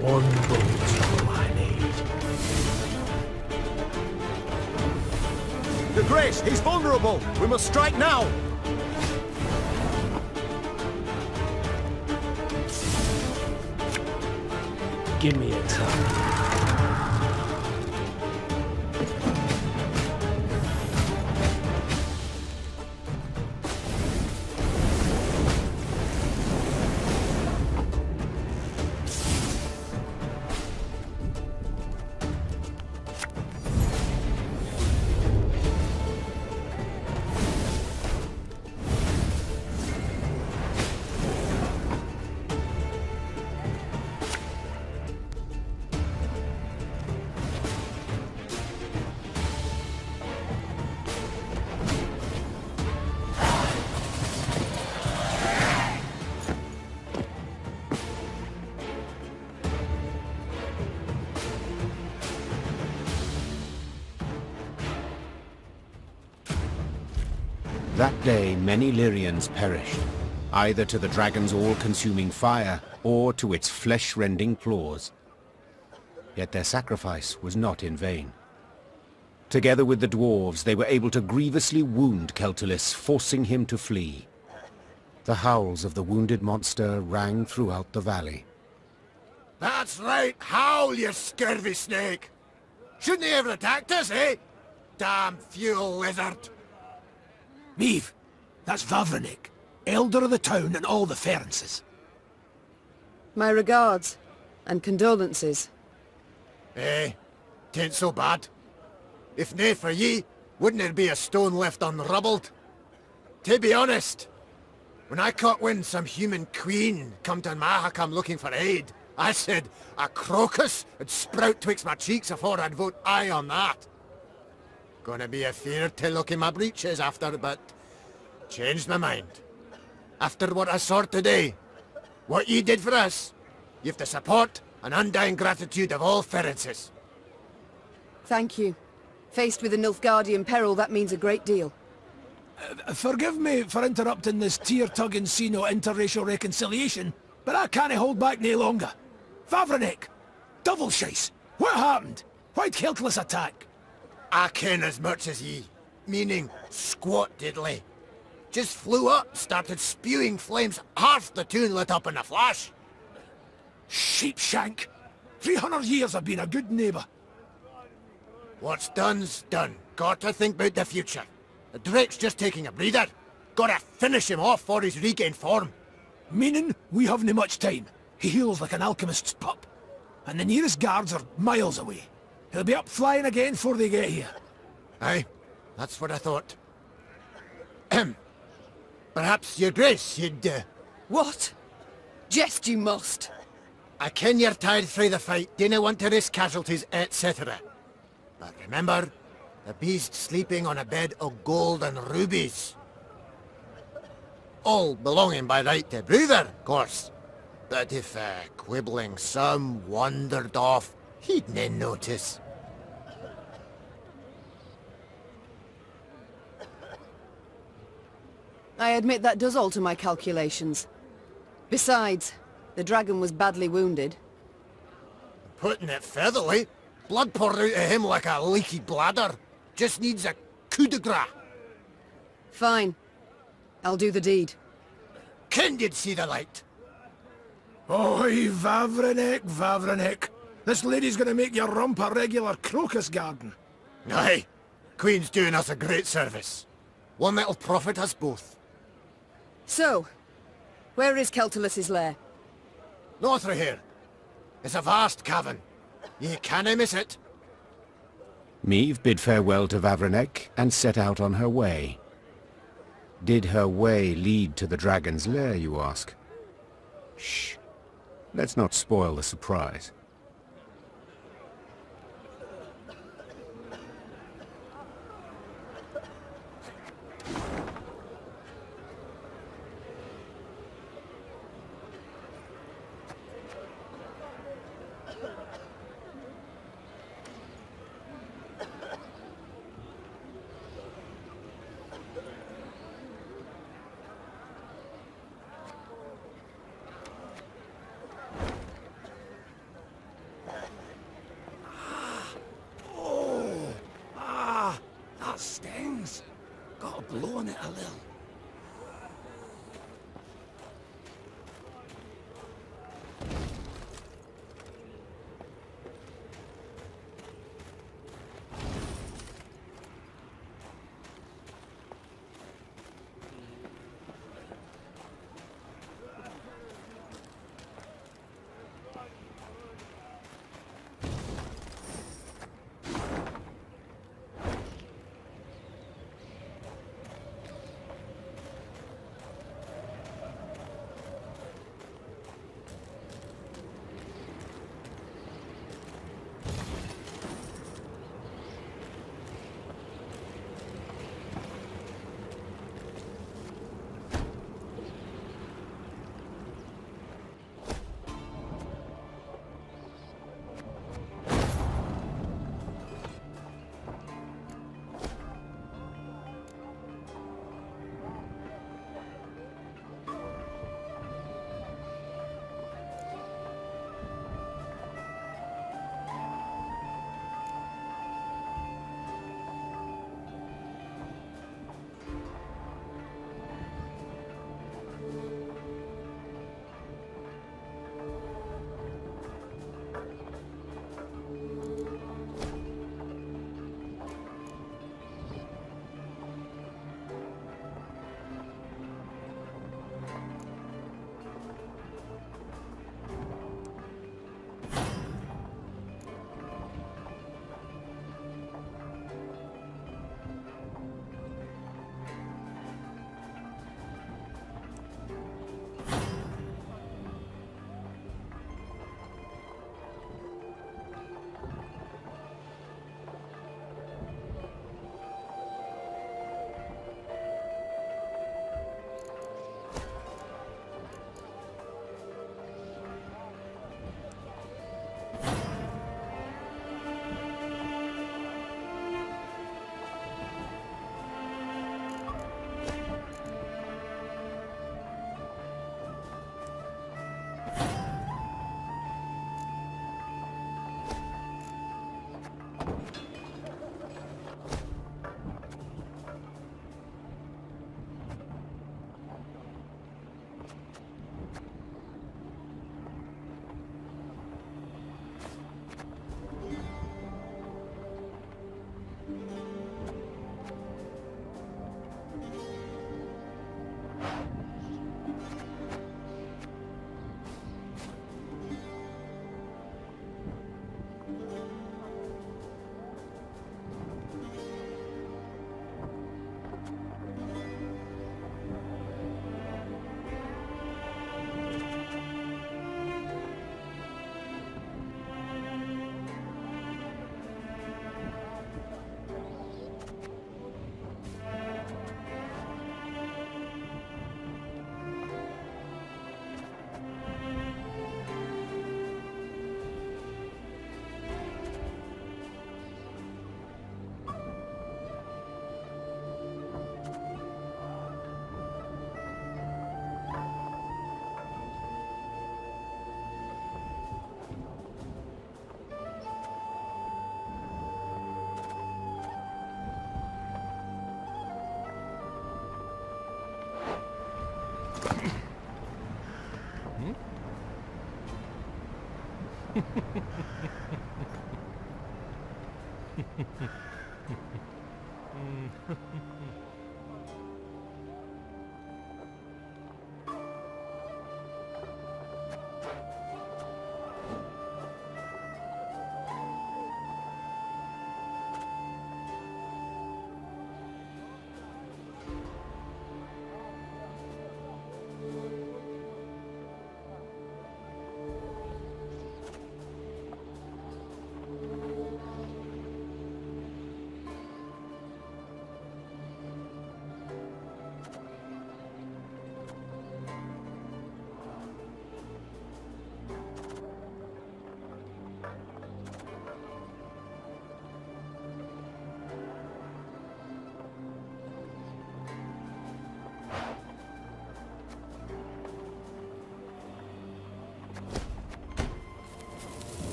Speaker 6: One bullet's all I need.
Speaker 7: The Grace, he's vulnerable! We must strike now!
Speaker 6: Give me a time.
Speaker 1: That day, many Lyrians perished, either to the dragon's all-consuming fire, or to its flesh-rending claws. Yet their sacrifice was not in vain. Together with the dwarves, they were able to grievously wound Celtulis, forcing him to flee. The howls of the wounded monster rang throughout the valley.
Speaker 10: That's right, howl, you scurvy snake! Shouldn't they ever attacked us, eh? Damn fuel lizard!
Speaker 2: Meave, that's Vavrenik, elder of the town and all the Ferences.
Speaker 5: My regards, and condolences.
Speaker 10: Eh, tain't so bad. If nae for ye, wouldn't there be a stone left unrubbled? To be honest, when I caught wind some human queen come to Mahakam looking for aid, I said a crocus would sprout twixt my cheeks afore I'd vote aye on that. Gonna be a fear to look in my breeches after, but changed my mind. After what I saw today, what ye did for us, you've the support and undying gratitude of all Ferences.
Speaker 5: Thank you. Faced with a Nilfgaardian peril, that means a great deal.
Speaker 2: Forgive me for interrupting this tear-tugging scene of interracial reconciliation, but I can't hold back no longer. Vavrenik! Double shice! What happened? Why'd Celtulis attack?
Speaker 10: I ken as much as ye, meaning squat diddly. Just flew up, started spewing flames, half the town lit up in a flash.
Speaker 2: Sheepshank! 300 years I've been a good neighbour.
Speaker 10: What's done's done. Got to think about the future. The Drake's just taking a breather. Gotta finish him off for he's regained form.
Speaker 2: Meaning, we haven't much time. He heals like an alchemist's pup. And the nearest guards are miles away. He'll be up flying again before they get here.
Speaker 10: Aye, that's what I thought. Perhaps, your grace, you'd,
Speaker 5: What? Jest you must.
Speaker 10: I ken you're tired through the fight, dinna want to risk casualties, etc. But remember, the beast sleeping on a bed of gold and rubies. All belonging by right to Bruther, of course. But if quibbling some wandered off, he'd nae notice.
Speaker 5: I admit that does alter my calculations. Besides, the dragon was badly wounded.
Speaker 10: Putting it featherly, blood poured out of him like a leaky bladder. Just needs a coup de grace.
Speaker 5: Fine. I'll do the deed.
Speaker 10: Ken did see the light.
Speaker 2: Oi, Vavrenek, Vavrenek. This lady's gonna make your rump a regular crocus garden.
Speaker 10: Aye. Queen's doing us a great service. One that'll profit us both.
Speaker 5: So, where is Keltulus's lair?
Speaker 10: North of here. It's a vast cavern. Ye canna miss it.
Speaker 1: Meve bid farewell to Vavrenek and set out on her way. Did her way lead to the dragon's lair, you ask? Shh. Let's not spoil the surprise.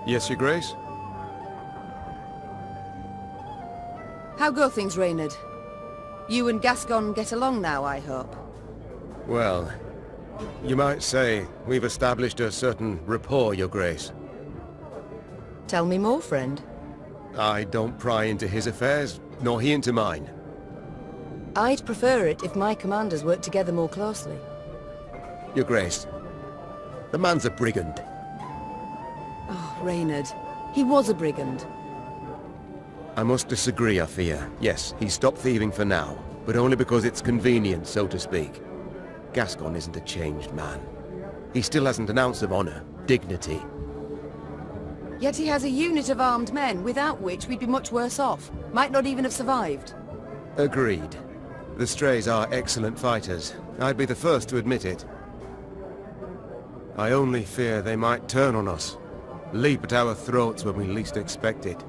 Speaker 7: Yes, Your Grace?
Speaker 5: How go things, Reynard? You and Gascon get along now, I hope.
Speaker 7: Well, you might say we've established a certain rapport, Your Grace.
Speaker 5: Tell me more, friend.
Speaker 7: I don't pry into his affairs, nor he into mine.
Speaker 5: I'd prefer it if my commanders worked together more closely.
Speaker 7: Your Grace, the man's a brigand.
Speaker 5: Oh, Reynard. He was a brigand.
Speaker 7: I must disagree, I fear. Yes, he stopped thieving for now, but only because it's convenient, so to speak. Gascon isn't a changed man. He still hasn't an ounce of honor, dignity.
Speaker 5: Yet he has a unit of armed men, without which we'd be much worse off. Might not even have survived.
Speaker 7: Agreed. The Strays are excellent fighters. I'd be the first to admit it. I only fear they might turn on us. Leap at our throats when we least expect it.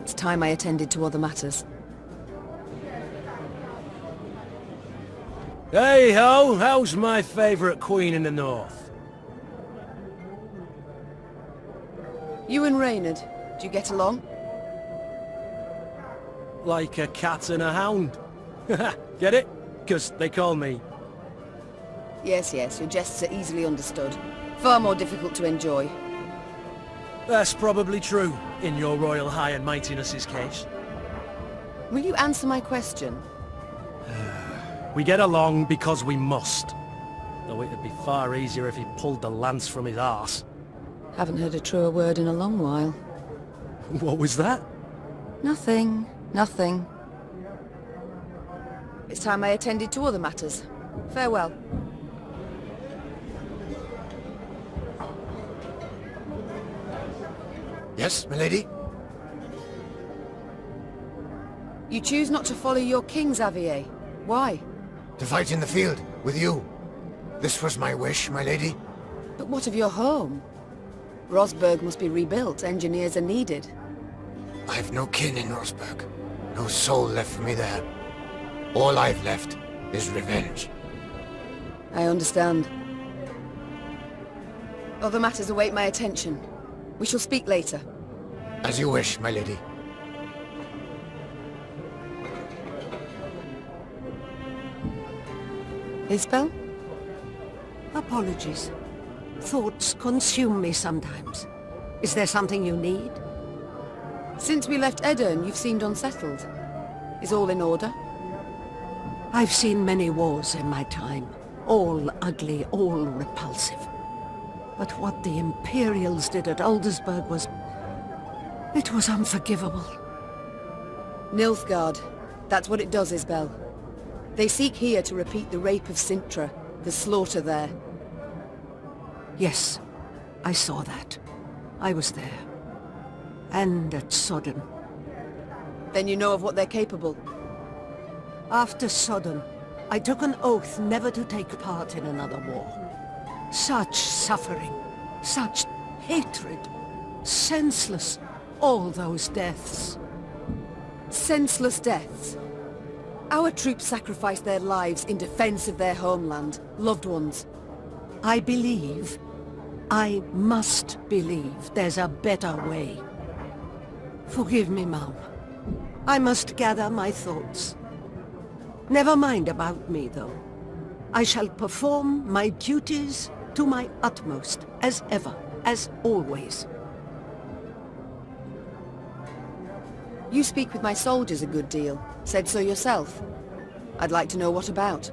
Speaker 5: It's time I attended to other matters.
Speaker 6: Hey ho, how's my favourite queen in the north?
Speaker 5: You and Reynard, do you get along?
Speaker 6: Like a cat and a hound. Get it? 'Cause they call me.
Speaker 5: Yes, yes, your jests are easily understood. Far more difficult to enjoy.
Speaker 6: That's probably true, in your royal high and mightiness's case.
Speaker 5: Will you answer my question?
Speaker 6: We get along because we must. Though it'd be far easier if he pulled the lance from his arse.
Speaker 5: Haven't heard a truer word in a long while.
Speaker 6: What was that?
Speaker 5: Nothing, nothing. It's time I attended to other matters. Farewell.
Speaker 10: Yes, milady?
Speaker 5: You choose not to follow your king, Xavier. Why?
Speaker 10: To fight in the field, with you. This was my wish, my lady.
Speaker 5: But what of your home? Rosberg must be rebuilt. Engineers are needed.
Speaker 10: I've no kin in Rosberg. No soul left for me there. All I've left is revenge.
Speaker 5: I understand. Other matters await my attention. We shall speak later.
Speaker 10: As you wish, my lady.
Speaker 5: Isbel?
Speaker 12: Apologies. Thoughts consume me sometimes. Is there something you need?
Speaker 5: Since we left Edirne, you've seemed unsettled. Is all in order?
Speaker 12: I've seen many wars in my time. All ugly, all repulsive. But what the Imperials did at Aldersburg was... it was unforgivable.
Speaker 5: Nilfgaard. That's what it does, Isbel. They seek here to repeat the rape of Sintra, the slaughter there.
Speaker 12: Yes, I saw that. I was there. And at Sodden.
Speaker 5: Then you know of what they're capable.
Speaker 12: After Sodden, I took an oath never to take part in another war. Such suffering, such hatred, senseless, all those deaths.
Speaker 5: Senseless deaths? Our troops sacrificed their lives in defense of their homeland, loved ones.
Speaker 12: I believe, I must believe there's a better way. Forgive me, Mom. I must gather my thoughts. Never mind about me, though. I shall perform my duties to my utmost, as ever, as always.
Speaker 5: You speak with my soldiers a good deal. Said so yourself. I'd like to know what about.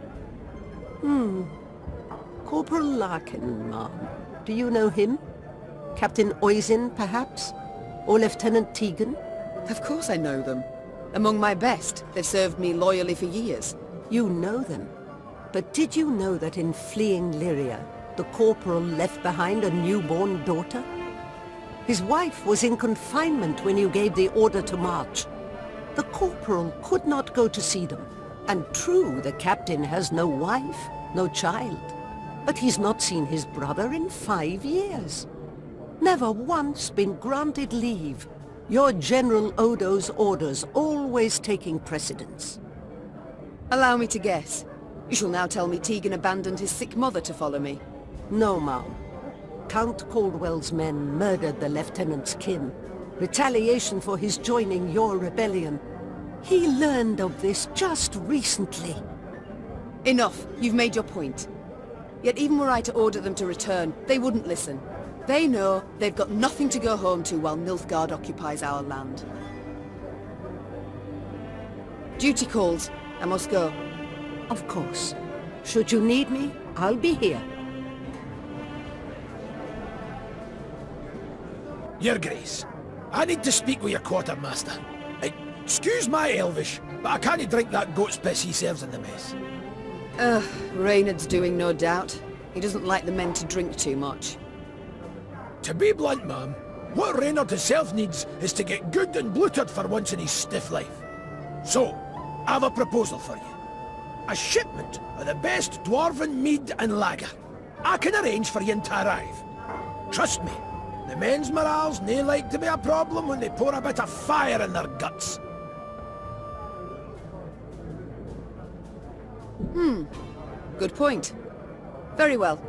Speaker 12: Corporal Larkin, Mom. Do you know him? Captain Oisin, perhaps? Or Lieutenant Tegan?
Speaker 5: Of course I know them. Among my best. They've served me loyally for years.
Speaker 12: You know them? But did you know that in fleeing Lyria, the corporal left behind a newborn daughter? His wife was in confinement when you gave the order to march. The corporal could not go to see them. And true, the captain has no wife, no child. But he's not seen his brother in 5 years. Never once been granted leave. Your General Odo's orders always taking precedence.
Speaker 5: Allow me to guess. You shall now tell me Tegan abandoned his sick mother to follow me.
Speaker 12: No, Ma'am. Count Caldwell's men murdered the lieutenant's kin. Retaliation for his joining your rebellion. He learned of this just recently.
Speaker 5: Enough. You've made your point. Yet even were I to order them to return, they wouldn't listen. They know they've got nothing to go home to while Nilfgaard occupies our land. Duty calls. I must go.
Speaker 12: Of course. Should you need me, I'll be here.
Speaker 2: Your Grace, I need to speak with your quartermaster. Excuse my Elvish, but I can't drink that goat's piss he serves in the mess.
Speaker 5: Reynard's doing, no doubt. He doesn't like the men to drink too much.
Speaker 2: To be blunt, ma'am, what Reynard himself needs is to get good and bloated for once in his stiff life. So, I have a proposal for you. A shipment of the best dwarven mead and lager. I can arrange for you to arrive. Trust me, the men's morale's nae like to be a problem when they pour a bit of fire in their guts.
Speaker 5: Good point. Very well.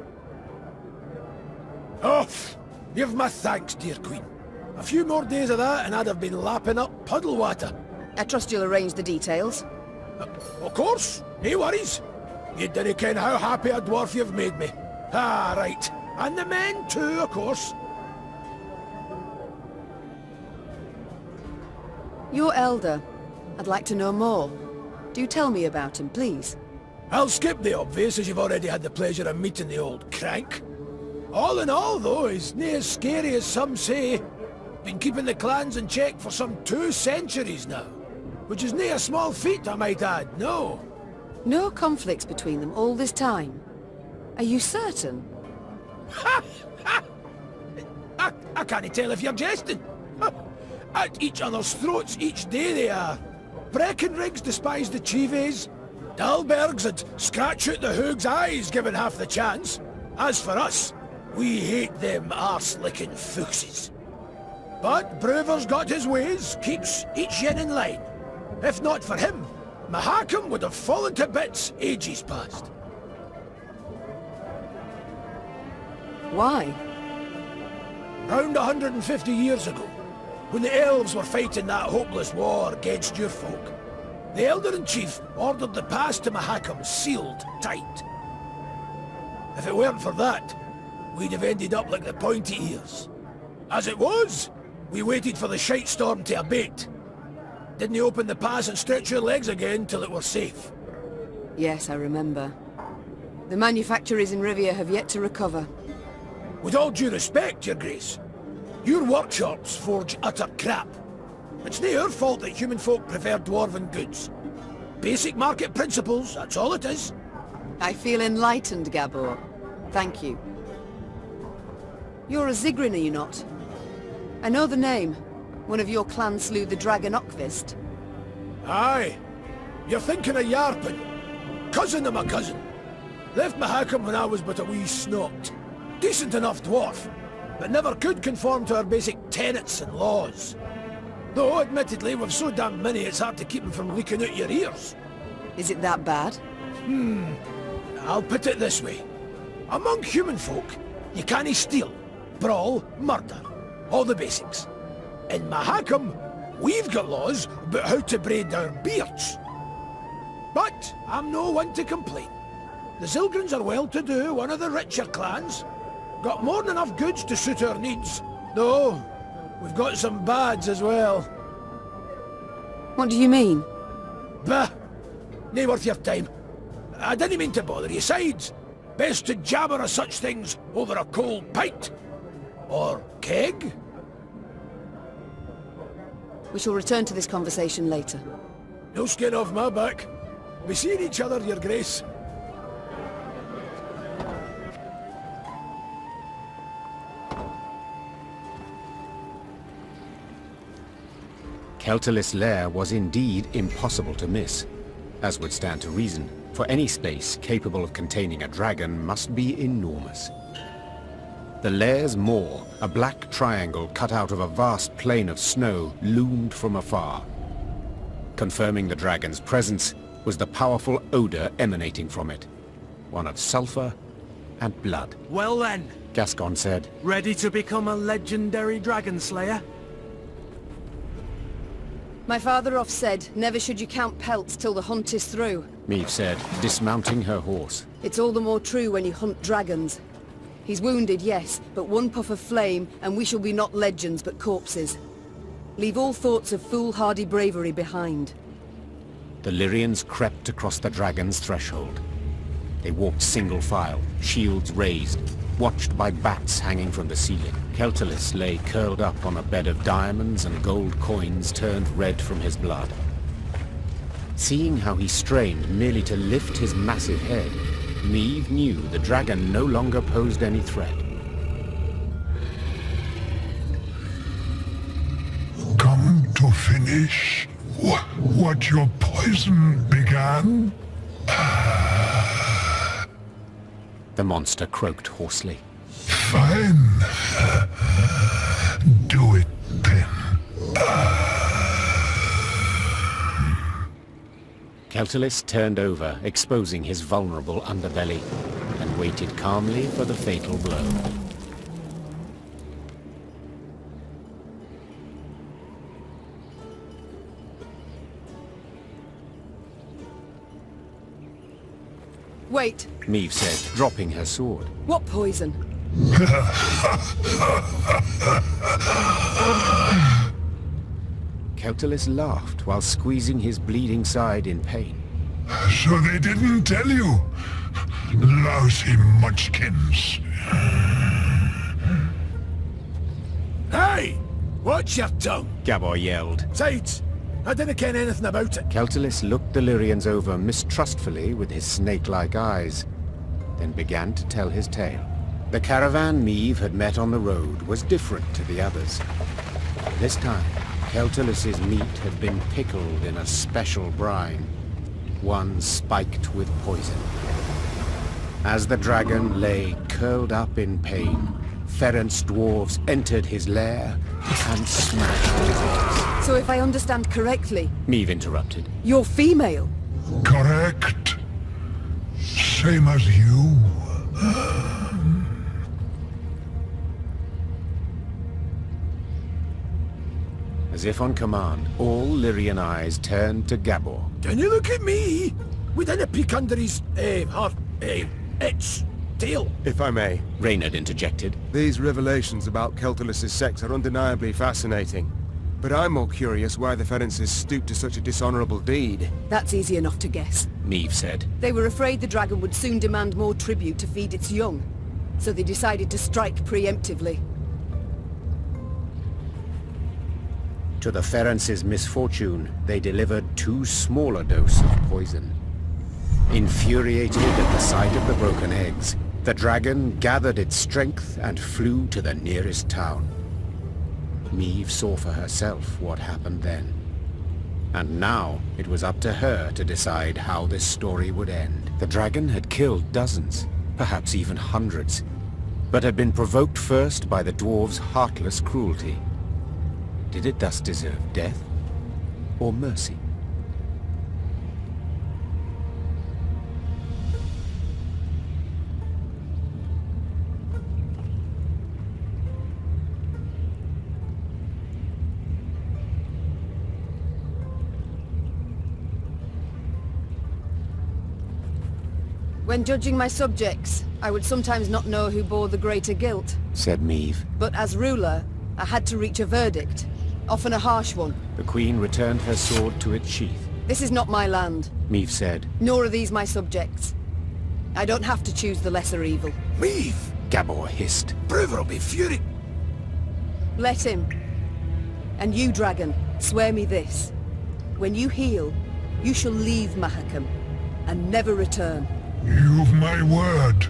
Speaker 2: Oh, give my thanks, dear Queen. A few more days of that and I'd have been lapping up puddle water.
Speaker 5: I trust you'll arrange the details.
Speaker 2: Of course, no worries. You dinna ken how happy a dwarf you've made me. Ah, right. And the men too, of course.
Speaker 5: Your elder. I'd like to know more. Do tell me about him, please.
Speaker 2: I'll skip the obvious, as you've already had the pleasure of meeting the old crank. All in all, though, he's nae as scary as some say. Been keeping the clans in check for some 2 centuries now. Which is nae a small feat, I might add, no.
Speaker 5: No conflicts between them all this time. Are you certain?
Speaker 2: Ha! Ha! I can't tell if you're jesting. At each other's throats each day they are. Breckenriggs despise the Chives. Dalbergs would scratch out the Hoog's eyes given half the chance. As for us, we hate them arse-licking foxes. But Brewer's got his ways, keeps each yin in line. If not for him, Mahakam would have fallen to bits ages past.
Speaker 5: Why?
Speaker 2: Round 150 years ago, when the elves were fighting that hopeless war against your folk, the Elder-in-Chief ordered the pass to Mahakam sealed tight. If it weren't for that, we'd have ended up like the pointy ears. As it was, we waited for the shite storm to abate. Didn't open the pass and stretch your legs again till it were safe.
Speaker 5: Yes, I remember. The manufacturers in Rivia have yet to recover.
Speaker 2: With all due respect, Your Grace, your workshops forge utter crap. It's nae our fault that human folk prefer dwarven goods. Basic market principles, that's all it is.
Speaker 5: I feel enlightened, Gabor. Thank you. You're a Zigrin, are you not? I know the name. One of your clan slew the dragon Ockvist.
Speaker 2: Aye. You're thinking of Yarpen. Cousin of my cousin. Left Mahakam when I was but a wee snot. Decent enough dwarf, but never could conform to our basic tenets and laws. Though, admittedly, we've so damn many it's hard to keep them from leaking out your ears.
Speaker 5: Is it that bad?
Speaker 2: I'll put it this way. Among human folk, you cannae steal, brawl, murder. All the basics. In Mahakam, we've got laws about how to braid our beards. But I'm no one to complain. The Zilgrins are well-to-do, one of the richer clans. Got more than enough goods to suit our needs. Though, we've got some bads as well.
Speaker 5: What do you mean?
Speaker 2: Bah! Nae worth your time. I didn't mean to bother you. Sides, best to jabber of such things over a cold pint. Or keg?
Speaker 5: We shall return to this conversation later.
Speaker 2: No skin off my back. We seen each other, Your Grace.
Speaker 1: Keltalis Lair was indeed impossible to miss, as would stand to reason, for any space capable of containing a dragon must be enormous. The lair's maw, a black triangle cut out of a vast plain of snow, loomed from afar. Confirming the dragon's presence was the powerful odor emanating from it, one of sulfur and blood.
Speaker 13: Well then,
Speaker 1: Gascon said.
Speaker 6: Ready to become a legendary dragon slayer?
Speaker 5: My father-off said, never should you count pelts till the hunt is through.
Speaker 1: Meve said, dismounting her horse.
Speaker 5: It's all the more true when you hunt dragons. He's wounded, yes, but one puff of flame, and we shall be not legends, but corpses. Leave all thoughts of foolhardy bravery behind.
Speaker 1: The Lyrians crept across the dragon's threshold. They walked single file, shields raised, watched by bats hanging from the ceiling. Keltalis lay curled up on a bed of diamonds and gold coins turned red from his blood. Seeing how he strained merely to lift his massive head, Meve knew the dragon no longer posed any threat.
Speaker 15: Come to finish what your poison began?
Speaker 1: The monster croaked hoarsely.
Speaker 15: Fine. Do it then.
Speaker 1: Keltalis turned over, exposing his vulnerable underbelly, and waited calmly for the fatal blow.
Speaker 5: Wait,
Speaker 1: Meve said, dropping her sword.
Speaker 5: what poison?
Speaker 1: Keltalis laughed while squeezing his bleeding side in pain.
Speaker 15: So they didn't tell you? Lousy munchkins.
Speaker 2: Hey! Watch your tongue!
Speaker 1: Gabor yelled.
Speaker 2: Sides! I didn't ken anything about it.
Speaker 1: Keltalis looked the Lyrians over mistrustfully with his snake-like eyes, then began to tell his tale. The caravan Meve had met on the road was different to the others. This time, Keltalis's meat had been pickled in a special brine, one spiked with poison. As the dragon lay curled up in pain, Ferenc dwarves entered his lair and smashed his eggs.
Speaker 5: So if I understand correctly,
Speaker 1: Meve interrupted.
Speaker 5: you're female?
Speaker 15: Correct. Same as you.
Speaker 1: As if on command, all Lyrian eyes turned to Gabor.
Speaker 2: Can you look at me? We didn't peek under his, its tail.
Speaker 7: If I may,
Speaker 1: Reynard interjected.
Speaker 7: these revelations about Keltalis's sex are undeniably fascinating. But I'm more curious why the Ferences stooped to such a dishonorable deed.
Speaker 5: That's easy enough to guess.
Speaker 1: Meve said.
Speaker 5: They were afraid the dragon would soon demand more tribute to feed its young, so they decided to strike preemptively.
Speaker 1: To the Ferences' misfortune, they delivered too small a dose of poison. Infuriated at the sight of the broken eggs, the dragon gathered its strength and flew to the nearest town. Meve saw for herself what happened then. And now it was up to her to decide how this story would end. The dragon had killed dozens, perhaps even hundreds, but had been provoked first by the dwarves' heartless cruelty. Did it thus deserve death or mercy?
Speaker 5: When judging my subjects, I would sometimes not know who bore the greater guilt.
Speaker 1: Said Meve.
Speaker 5: But as ruler, I had to reach a verdict, often a harsh one.
Speaker 1: The Queen returned her sword to its sheath.
Speaker 5: This is not my land,
Speaker 1: Meve said.
Speaker 5: nor are these my subjects. I don't have to choose the lesser evil.
Speaker 2: Meve!
Speaker 1: Gabor hissed.
Speaker 2: Bruver will be furious.
Speaker 5: Let him. And you, dragon, swear me this. When you heal, you shall leave Mahakam, and never return.
Speaker 15: You've my word.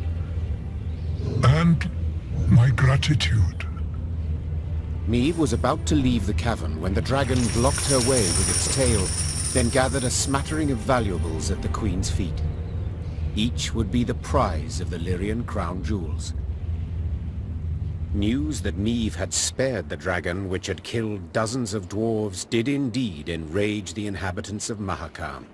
Speaker 15: And my gratitude.
Speaker 1: Meve was about to leave the cavern when the dragon blocked her way with its tail, then gathered a smattering of valuables at the Queen's feet. Each would be the prize of the Lyrian crown jewels. News that Meve had spared the dragon which had killed dozens of dwarves did indeed enrage the inhabitants of Mahakam,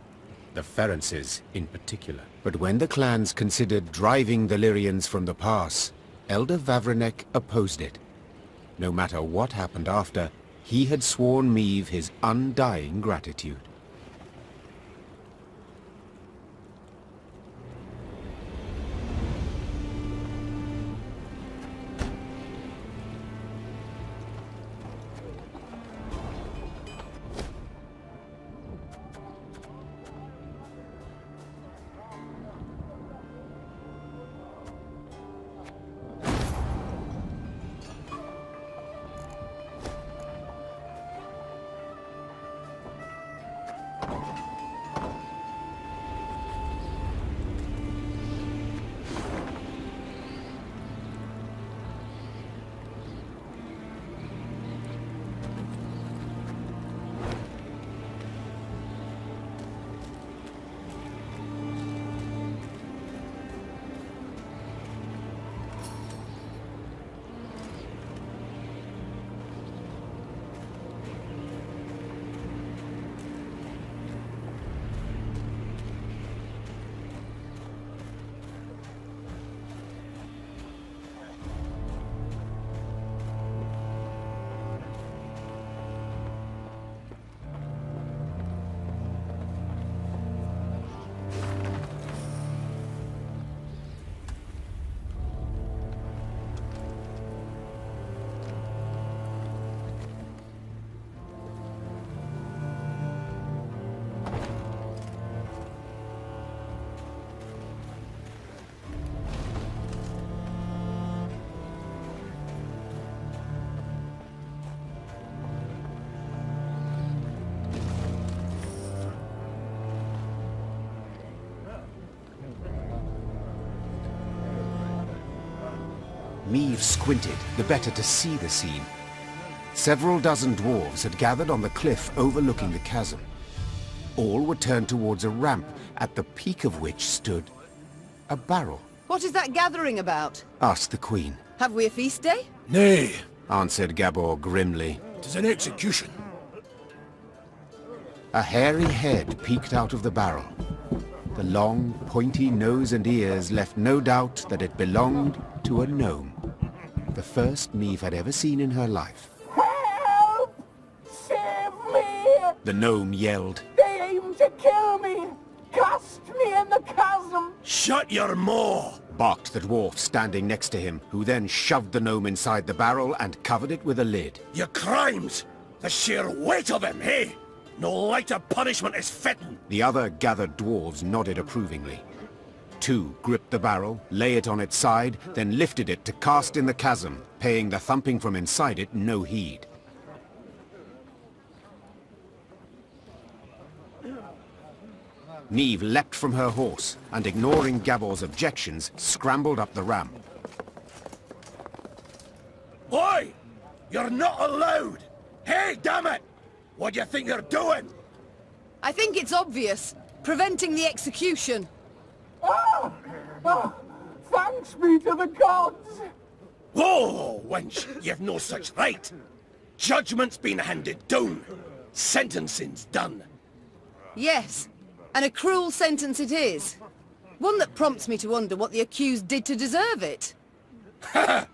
Speaker 1: the Ferences in particular. But when the clans considered driving the Lyrians from the pass, Elder Vavrenek opposed it. No matter what happened after, he had sworn Meve his undying gratitude. Meve squinted, the better to see the scene. Several dozen dwarves had gathered on the cliff overlooking the chasm. All were turned towards a ramp, at the peak of which stood a barrel.
Speaker 5: What is that gathering about?
Speaker 1: Asked the Queen.
Speaker 5: Have we a feast day?
Speaker 2: Nay,
Speaker 1: answered Gabor grimly.
Speaker 2: 'tis an execution.
Speaker 1: A hairy head peeked out of the barrel. The long, pointy nose and ears left no doubt that it belonged to a gnome. The first Meve had ever seen in her life.
Speaker 16: Help! Save me!
Speaker 1: The gnome yelled.
Speaker 16: They aim to kill me! Cast me in the chasm!
Speaker 8: Shut your maw!
Speaker 1: Barked the dwarf standing next to him, who then shoved the gnome inside the barrel and covered it with a lid.
Speaker 8: Your crimes! The sheer weight of them, eh? No lighter punishment is fitting.
Speaker 1: The other gathered dwarves nodded approvingly. Two gripped the barrel, lay it on its side, then lifted it to cast in the chasm, paying the thumping from inside it no heed. Meve leapt from her horse, and ignoring Gabor's objections, scrambled up the ramp.
Speaker 8: Oi! You're not allowed! Hey, damn it! What do you think you're doing?
Speaker 5: I think it's obvious. Preventing the execution.
Speaker 16: Ah! Ah! Thanks be to the gods!
Speaker 8: Whoa, wench! You've no such right! Judgment's been handed down. Sentencing's done.
Speaker 5: Yes, and a cruel sentence it is. One that prompts me to wonder what the accused did to deserve it.
Speaker 8: Ha!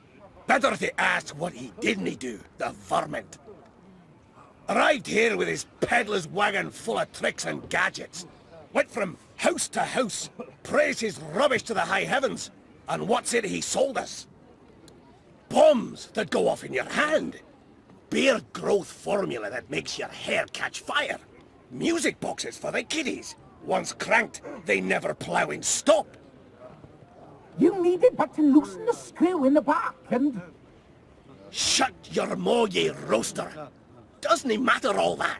Speaker 8: Better to ask what he didn't do, the varmint. Arrived here with his peddler's wagon full of tricks and gadgets. Went from house to house, praised his rubbish to the high heavens. And what's it he sold us? Bombs that go off in your hand. Beard growth formula that makes your hair catch fire. Music boxes for the kiddies. Once cranked, they never plough in stop.
Speaker 16: You needed but to loosen the screw in the back and...
Speaker 8: Shut your maw, ye roaster. Doesn't it matter all that?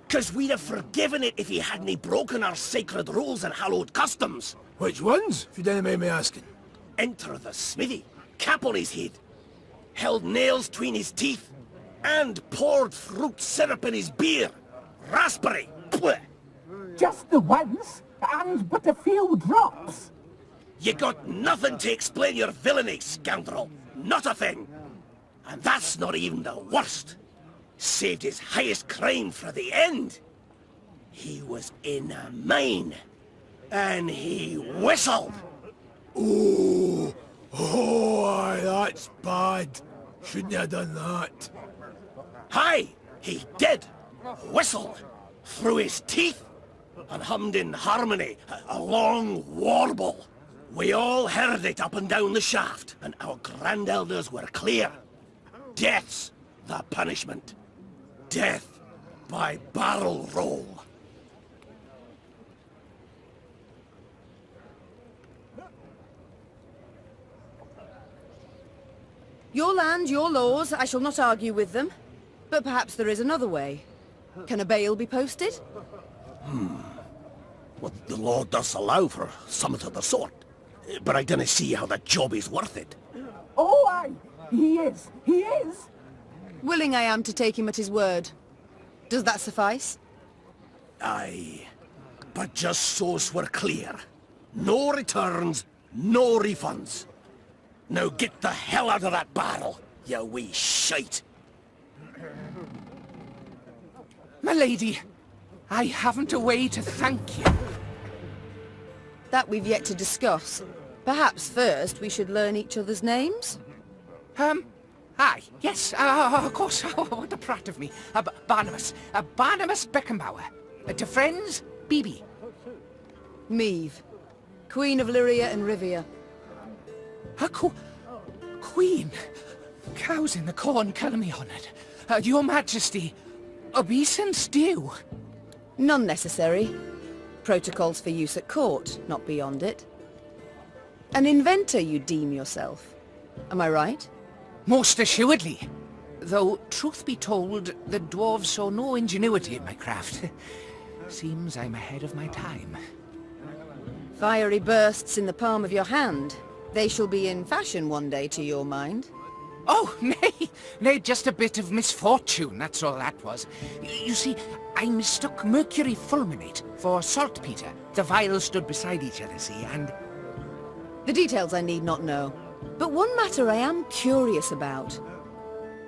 Speaker 8: 'Cause we'd have forgiven it if he hadn't broken our sacred rules and hallowed customs.
Speaker 2: Which ones, if you don't mind me asking?
Speaker 8: Enter the smithy, cap on his head, held nails between his teeth, and poured fruit syrup in his beer. Raspberry. Blech.
Speaker 16: Just the once, and but a few drops.
Speaker 8: You got nothing to explain your villainy, scoundrel. Not a thing. And that's not even the worst. Saved his highest crime for the end. He was in a mine. And he whistled.
Speaker 2: Oh, Oh, aye, that's bad. Shouldn't have done that.
Speaker 8: Aye, he did. Whistled through his teeth and hummed in harmony a long warble. We all heard it up and down the shaft, and our grand-elders were clear. Death's the punishment. Death by barrel roll.
Speaker 5: Your land, your laws, I shall not argue with them. But perhaps there is another way. Can a bail be posted?
Speaker 8: Well, the law does allow for something of the sort. But I don't see how that job is worth it.
Speaker 16: Oh, aye. He is. He is.
Speaker 5: Willing I am to take him at his word. Does that suffice?
Speaker 8: Aye. But just so's we're clear. No returns, no refunds. Now get the hell out of that barrel, you wee shite.
Speaker 14: My lady, I haven't a way to thank you.
Speaker 5: That we've yet to discuss. Perhaps first we should learn each other's names?
Speaker 14: Aye, yes, of course. What a prat of me. Barnabas. Barnabas Beckenbauer. To friends, Bibi.
Speaker 5: Meve, Queen of Lyria and Rivia.
Speaker 14: Queen? Cows in the corn, kill me on it. Your Majesty, obeisance due.
Speaker 5: None necessary. Protocols for use at court, not beyond it. An inventor you deem yourself. Am I right?
Speaker 14: Most assuredly. Though, truth be told, the dwarves saw no ingenuity in my craft. Seems I'm ahead of my time.
Speaker 5: Fiery bursts in the palm of your hand. They shall be in fashion one day, to your mind.
Speaker 14: Oh, nay, just a bit of misfortune, that's all that was. You see, I mistook mercury fulminate for saltpeter. The vials stood beside each other, see, and...
Speaker 5: The details I need not know. But one matter I am curious about.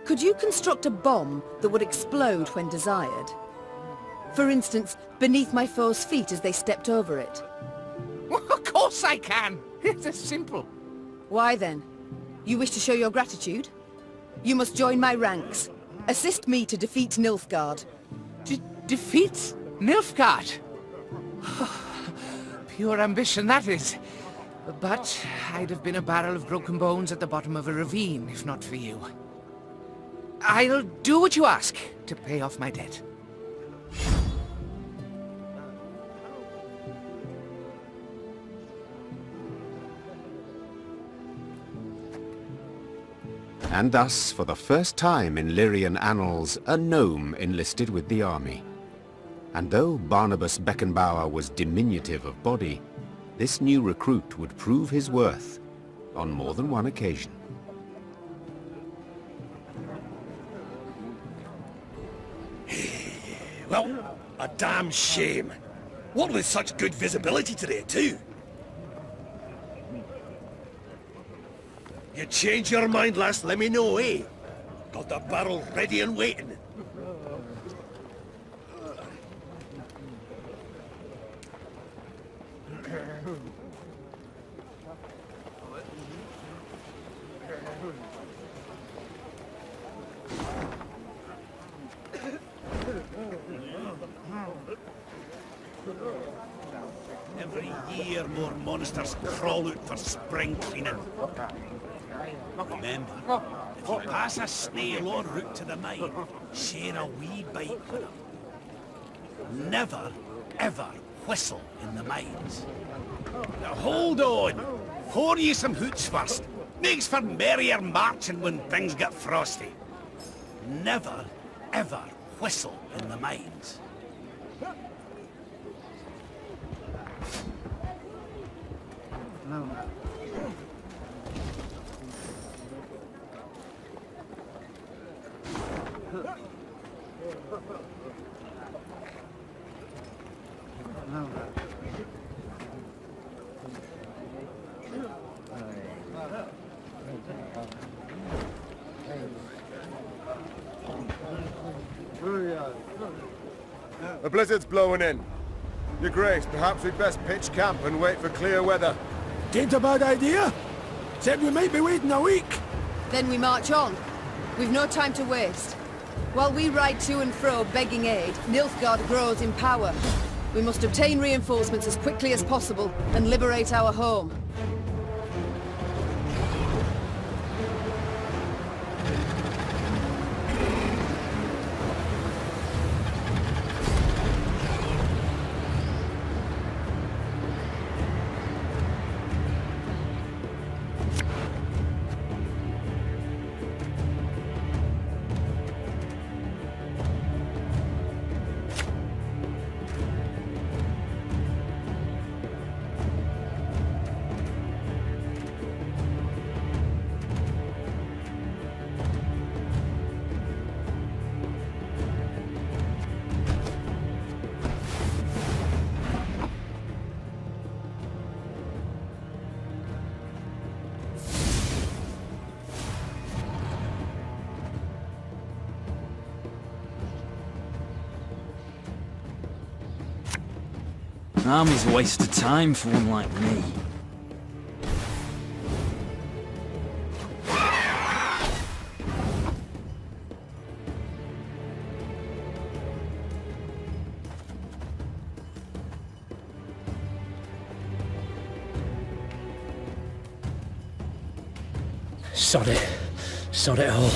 Speaker 5: Could you construct a bomb that would explode when desired? For instance, beneath my foe's feet as they stepped over it.
Speaker 14: Of course I can! It's simple.
Speaker 5: Why then? You wish to show your gratitude? You must join my ranks. Assist me to defeat Nilfgaard.
Speaker 14: Defeat Nilfgaard? Pure ambition, that is. But I'd have been a barrel of broken bones at the bottom of a ravine, if not for you. I'll do what you ask to pay off my debt.
Speaker 1: And thus, for the first time in Lyrian annals, a gnome enlisted with the army. And though Barnabas Beckenbauer was diminutive of body, this new recruit would prove his worth on more than one occasion.
Speaker 8: Well, a damn shame. What with such good visibility today, too. You change your mind, lass, let me know, eh? Got the barrel ready and waiting.
Speaker 9: Every year more monsters crawl out for spring cleaning. Remember, if you pass a snail en route to the mine, share a wee bite with them. Never, ever whistle in the mines. Now hold on! Pour ye some hoots first. Makes for merrier marching when things get frosty. Never, ever whistle in the mines.
Speaker 7: The blizzard's blowing in. Your Grace, perhaps we'd best pitch camp and wait for clear weather.
Speaker 2: Tain't a bad idea. Said we might be waiting a week.
Speaker 5: Then we march on. We've no time to waste. While we ride to and fro begging aid, Nilfgaard grows in power. We must obtain reinforcements as quickly as possible and liberate our home.
Speaker 13: An army's a waste of time for one like me. Sod it. Sod it all.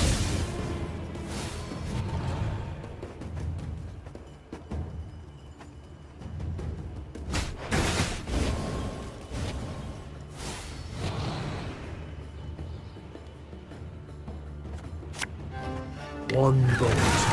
Speaker 2: One boat.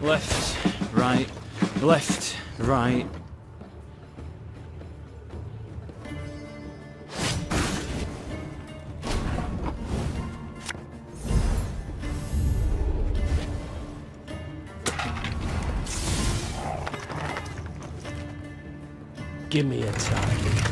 Speaker 13: Left, right, left, right.
Speaker 6: Give me a target.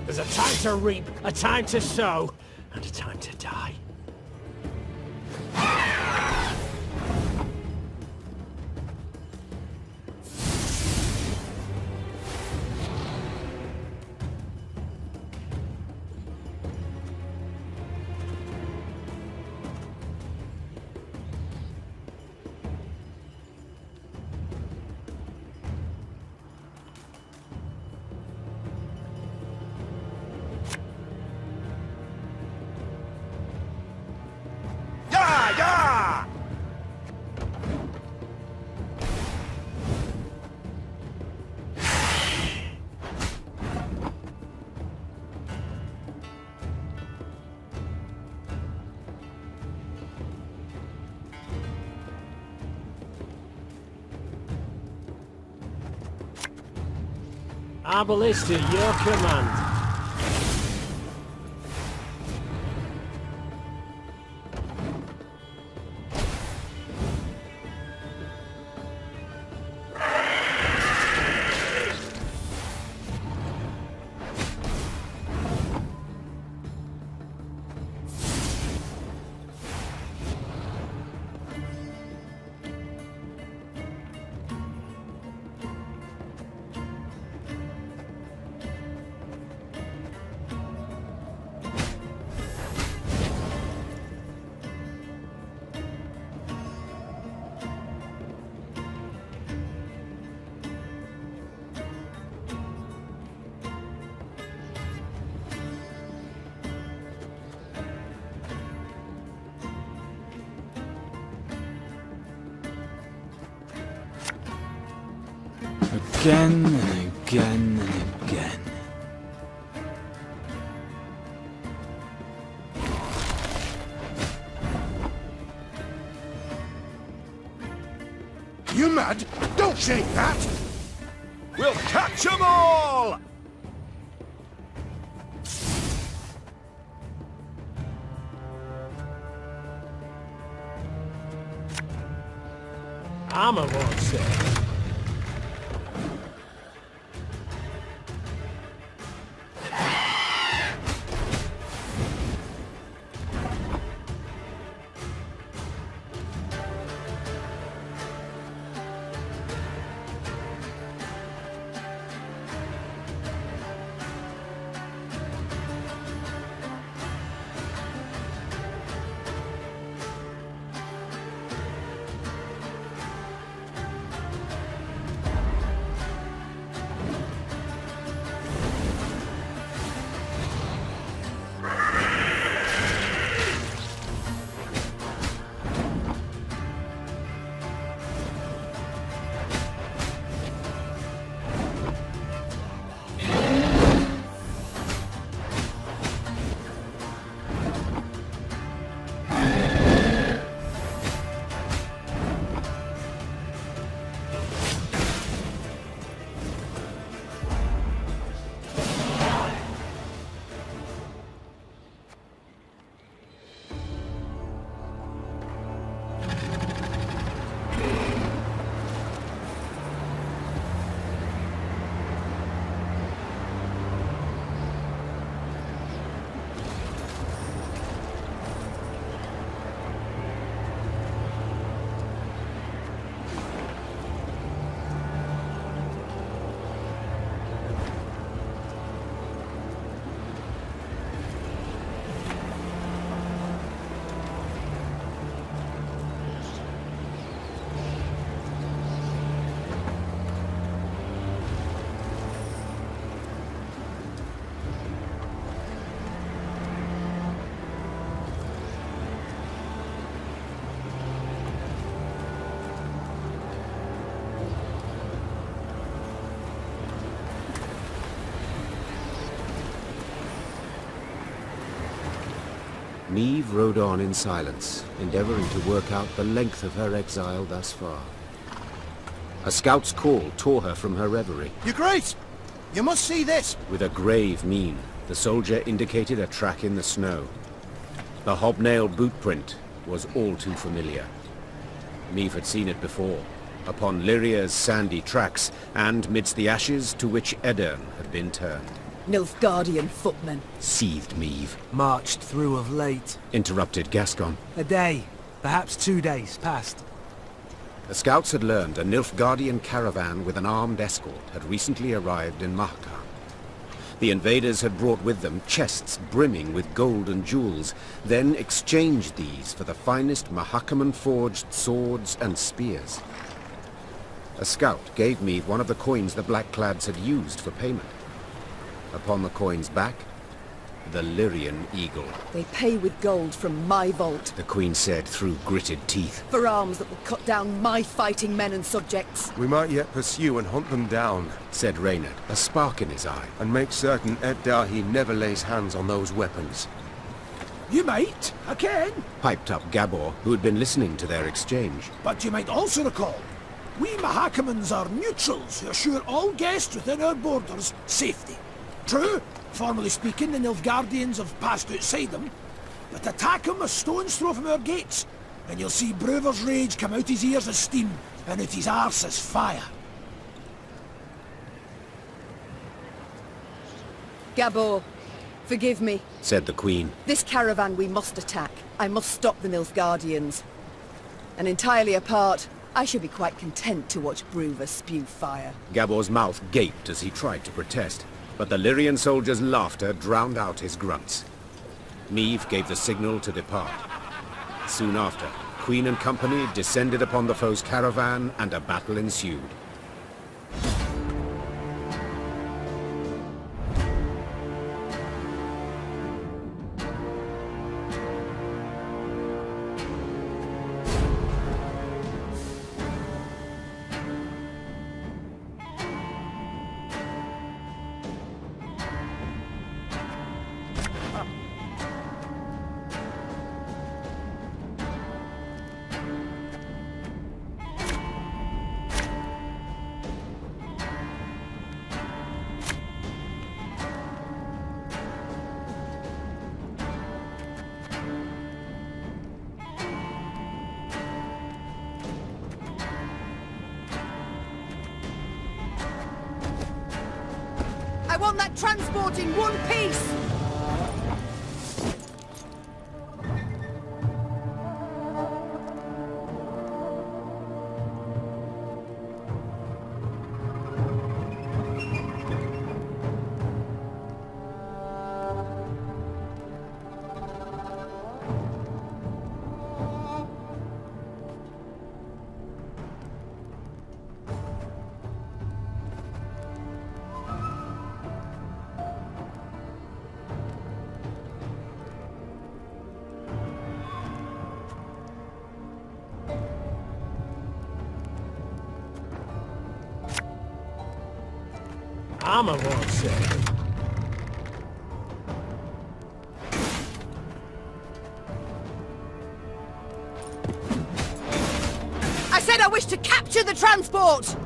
Speaker 17: There's a time to reap, a time to sow, and a time to die. Abel is to your command.
Speaker 13: Again and again and again.
Speaker 8: You mad? Don't shake that! We'll catch 'em all!
Speaker 17: Armor won't say.
Speaker 1: Niamh rode on in silence, endeavoring to work out the length of her exile thus far. A scout's call tore her from her reverie.
Speaker 8: Your Grace! You must see this!
Speaker 1: With a grave mien, the soldier indicated a track in the snow. The hobnail boot print was all too familiar. Niamh had seen it before, upon Lyria's sandy tracks, and midst the ashes to which Edirn had been turned.
Speaker 3: Nilfgaardian footmen.
Speaker 1: Seethed Niamh.
Speaker 6: Marched through of late.
Speaker 1: Interrupted Gascon.
Speaker 6: A day, perhaps 2 days past.
Speaker 1: The scouts had learned a Nilfgaardian caravan with an armed escort had recently arrived in Mahakam. The invaders had brought with them chests brimming with gold and jewels, then exchanged these for the finest Mahakaman-forged swords and spears. A scout gave me one of the coins the Blackclads had used for payment. Upon the coin's back, the Lyrian eagle.
Speaker 3: They pay with gold from my vault.
Speaker 1: The Queen said through gritted teeth.
Speaker 3: For arms that will cut down my fighting men and subjects.
Speaker 7: We might yet pursue and hunt them down,
Speaker 1: said Reynard, a spark in his eye.
Speaker 7: And make certain Eddahi never lays hands on those weapons.
Speaker 2: You might, again.
Speaker 1: Piped up Gabor, who had been listening to their exchange.
Speaker 2: But you might also recall We Mahakamans are neutrals who assure all guests within our borders safety. True, formally speaking, the Nilfgaardians have passed outside them, but attack them a stone's throw from our gates, and you'll see Brewer's rage come out his ears as steam, and out his arse as fire.
Speaker 5: Gabor, forgive me,
Speaker 1: said the Queen.
Speaker 5: This caravan we must attack. I must stop the Nilfgaardians. And entirely apart, I should be quite content to watch Brewer spew fire.
Speaker 1: Gabor's mouth gaped as he tried to protest, but the Lyrian soldier's laughter drowned out his grunts. Neve gave the signal to depart. Soon after, Queen and company descended upon the foe's caravan, and a battle ensued.
Speaker 5: I want that transport in one piece!
Speaker 17: I'm a one second.
Speaker 5: I said I wish to capture the transport!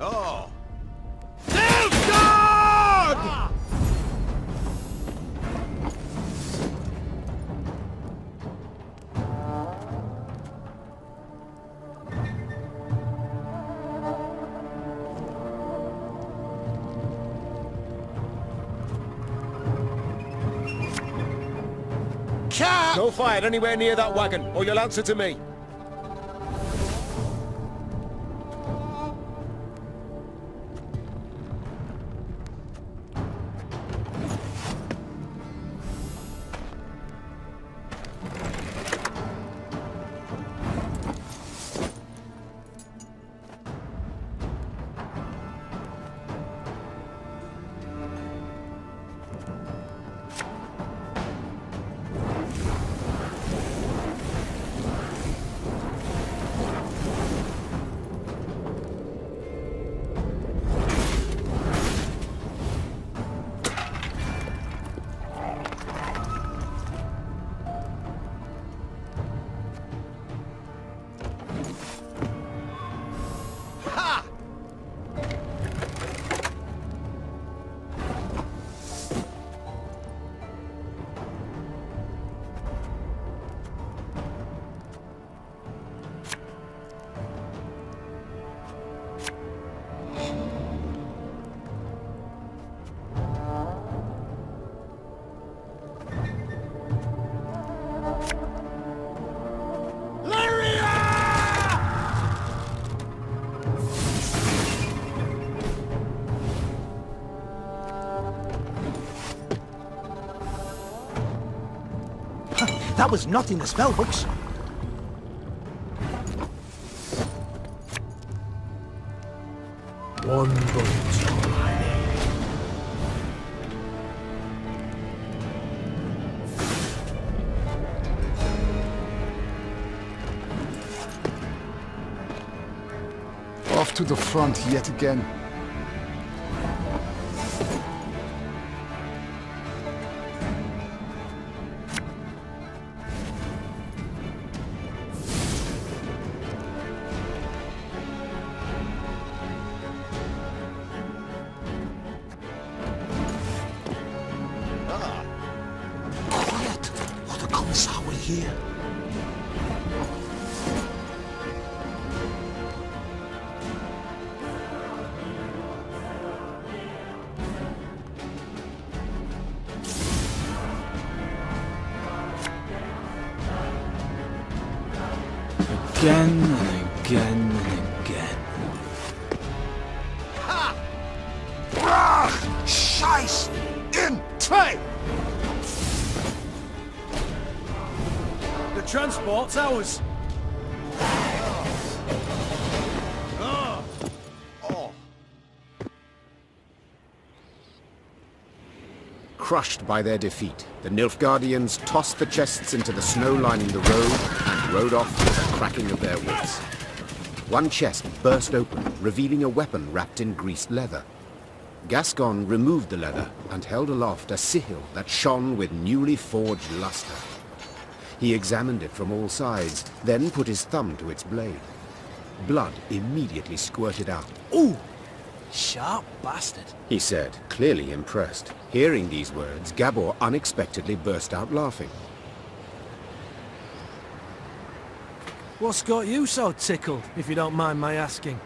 Speaker 7: Oh!
Speaker 2: Nilfgaard!
Speaker 7: No fire anywhere near that wagon, or you'll answer to me.
Speaker 2: That was not in the spell books.
Speaker 17: One bullet.
Speaker 18: off to the front yet again.
Speaker 9: Quiet, or the Commissar will hear.
Speaker 13: Again and again and again.
Speaker 10: Ha! Brach! Scheiß! In! Zwei!
Speaker 6: The transport's ours.
Speaker 1: Crushed by their defeat, the Nilfgaardians tossed the chests into the snow lining the road and rode off with a cracking of their whips. One chest burst open, revealing a weapon wrapped in greased leather. Gascon removed the leather and held aloft a sigil that shone with newly forged luster. He examined it from all sides, then put his thumb to its blade. Blood immediately squirted out.
Speaker 6: Ooh! Sharp bastard.
Speaker 1: He said, clearly impressed. Hearing these words, Gabor unexpectedly burst out laughing.
Speaker 6: What's got you so tickled, if you don't mind my asking?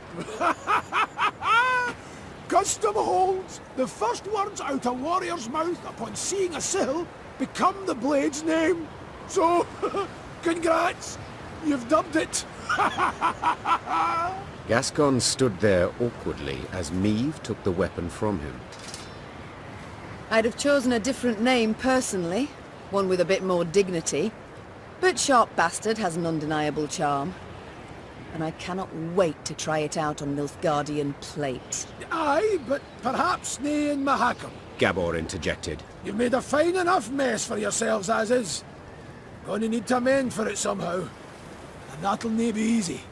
Speaker 2: Custom holds, the first words out a warrior's mouth upon seeing a sill become the blade's name. So, congrats, you've dubbed it.
Speaker 1: Gascon stood there awkwardly as Meve took the weapon from him.
Speaker 5: I'd have chosen a different name personally, one with a bit more dignity. But Sharp Bastard has an undeniable charm. And I cannot wait to try it out on Nilfgaardian plate.
Speaker 2: Aye, but perhaps nae in Mahakam.
Speaker 1: Gabor interjected.
Speaker 2: You've made a fine enough mess for yourselves as is. Gonna need to mend for it somehow. And that'll nae be easy.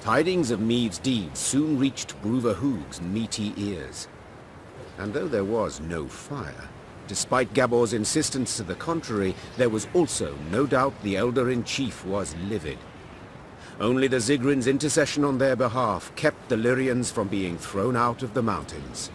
Speaker 1: Tidings of Meve's deeds soon reached Bruver Hoog's meaty ears. And though there was no fire, despite Gabor's insistence to the contrary, there was also no doubt the Elder-in-Chief was livid. Only the Zigrin's intercession on their behalf kept the Lyrians from being thrown out of the mountains.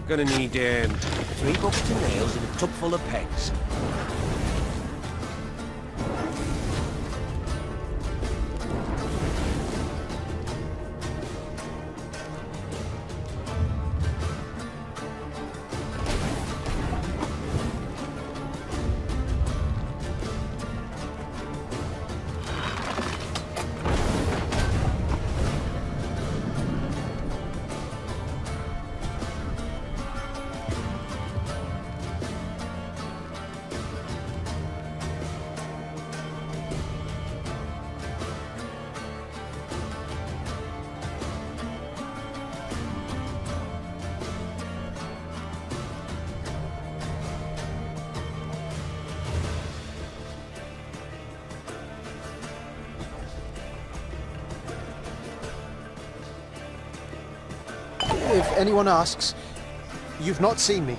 Speaker 7: Gonna need,
Speaker 8: 3 buckets of nails and a tub full of pegs.
Speaker 18: If anyone asks, you've not seen me.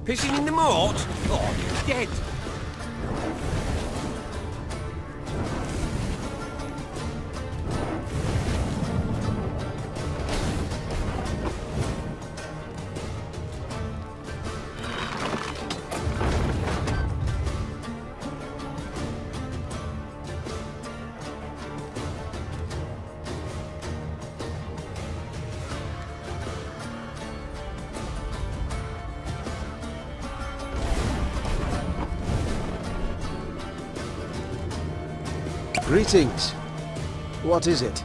Speaker 8: Pissing in the moat? Oh, you're dead.
Speaker 18: Greetings. What is it?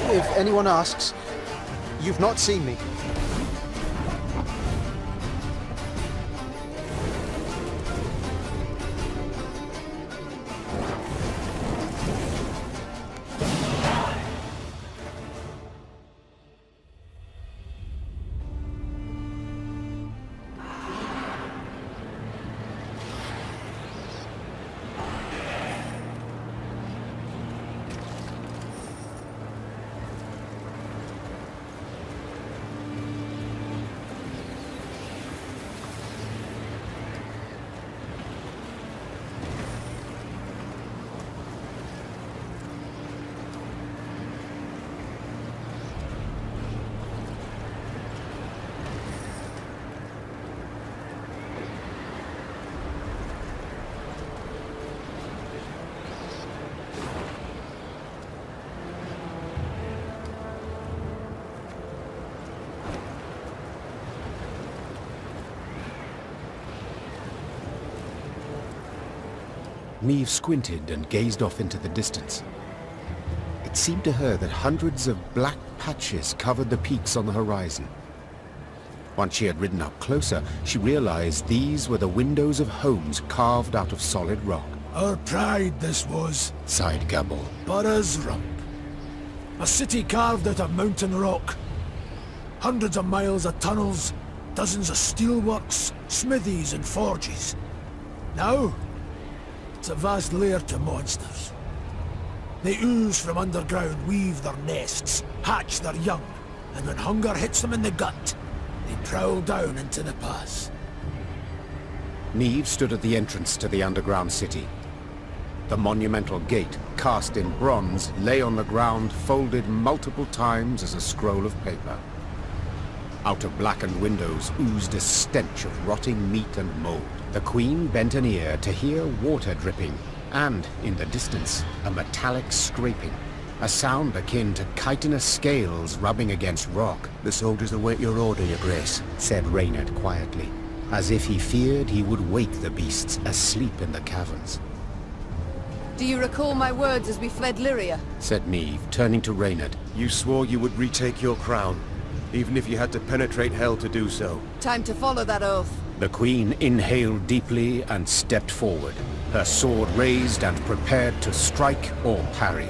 Speaker 18: If anyone asks, you've not seen me.
Speaker 1: Niamh squinted and gazed off into the distance. It seemed to her that hundreds of black patches covered the peaks on the horizon. Once she had ridden up closer, she realized these were the windows of homes carved out of solid rock.
Speaker 2: Our pride this was,
Speaker 1: sighed Gabble.
Speaker 2: Burra's Rump. A city carved out of mountain rock. Hundreds of miles of tunnels, dozens of steelworks, smithies and forges. Now, it's a vast lair to monsters. They ooze from underground, weave their nests, hatch their young, and when hunger hits them in the gut, they prowl down into the pass.
Speaker 1: Niamh stood at the entrance to the underground city. The monumental gate, cast in bronze, lay on the ground, folded multiple times as a scroll of paper. Out of blackened windows oozed a stench of rotting meat and mold. The Queen bent an ear to hear water dripping, and, in the distance, a metallic scraping. A sound akin to chitinous scales rubbing against rock.
Speaker 7: The soldiers await your order, Your Grace,
Speaker 1: said Reynard quietly, as if he feared he would wake the beasts asleep in the caverns.
Speaker 5: Do you recall my words as we fled Lyria?
Speaker 1: Said Neve, turning to Reynard.
Speaker 7: You swore you would retake your crown, even if you had to penetrate hell to do so.
Speaker 5: Time to follow that oath.
Speaker 1: The Queen inhaled deeply and stepped forward, her sword raised and prepared to strike or parry.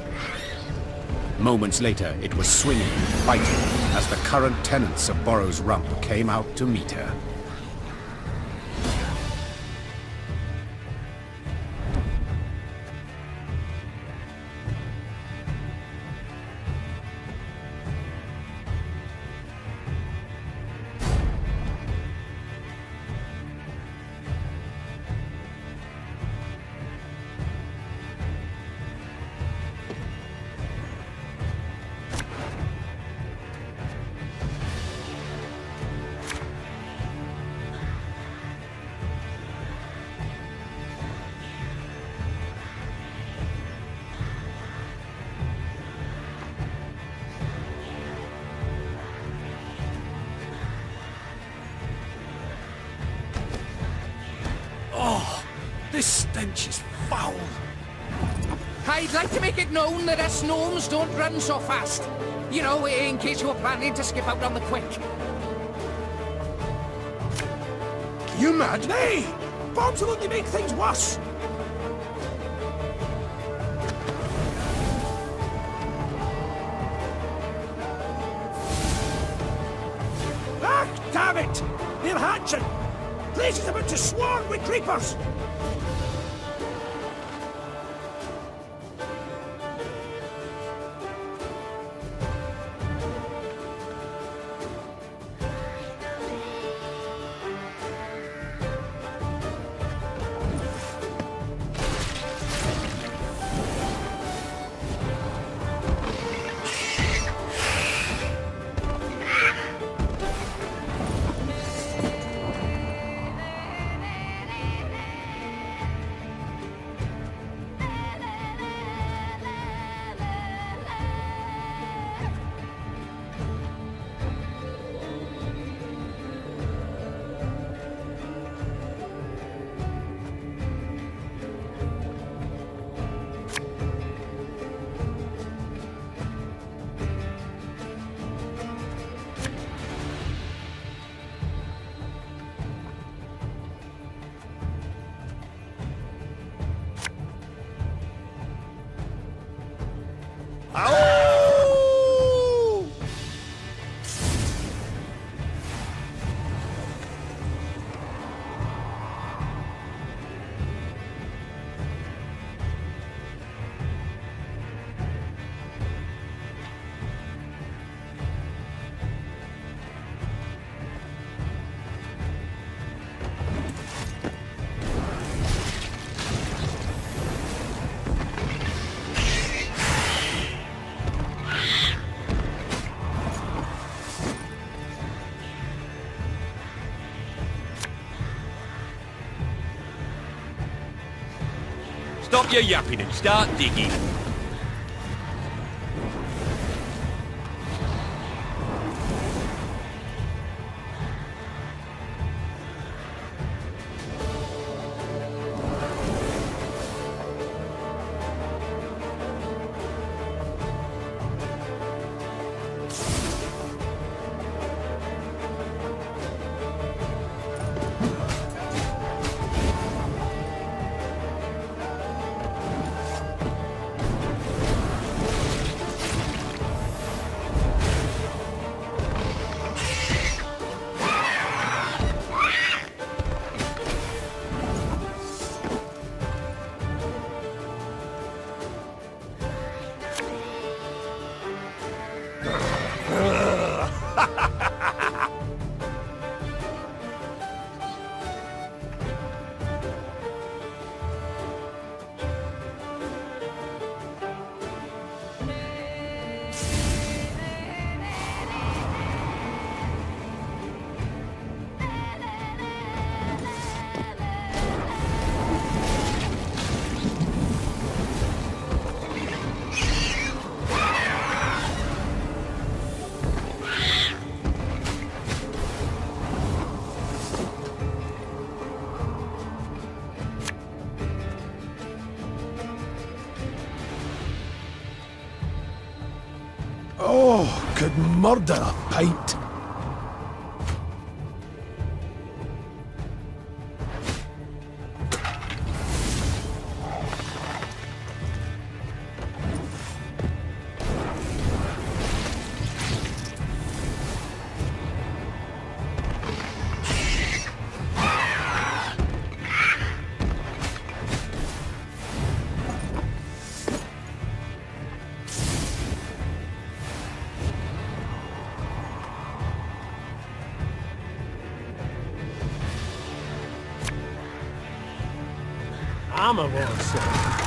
Speaker 1: Moments later, it was swinging, fighting, as the current tenants of Borrow's Rump came out to meet her.
Speaker 13: This stench is foul.
Speaker 14: I'd like to make it known that us gnomes don't run so fast. You know, in case you were planning to skip out on the quick.
Speaker 2: You mad? Nay! Bombs will only make things worse! Ah, damn it! They're hatching! Place is about to swarm with creepers!
Speaker 19: Stop your yapping and start digging.
Speaker 2: Oh, could murder a pint.
Speaker 17: Armor won't sell.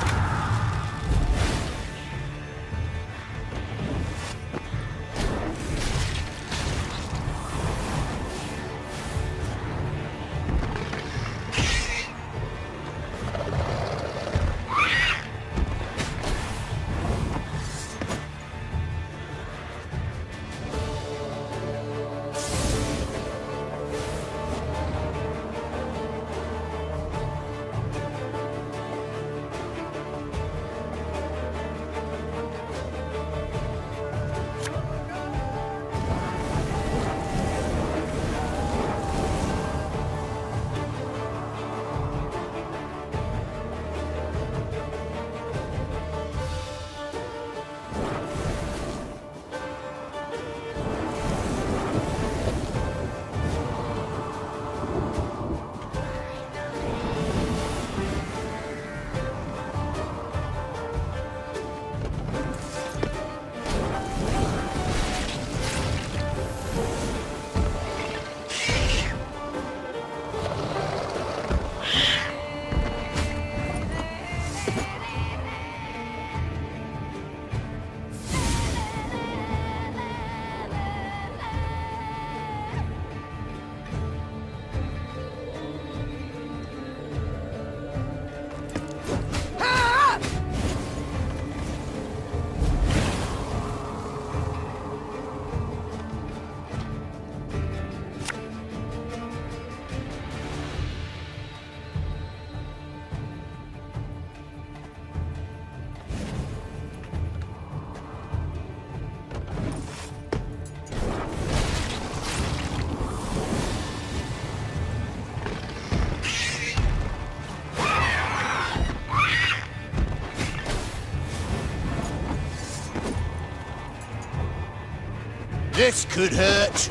Speaker 8: This could hurt.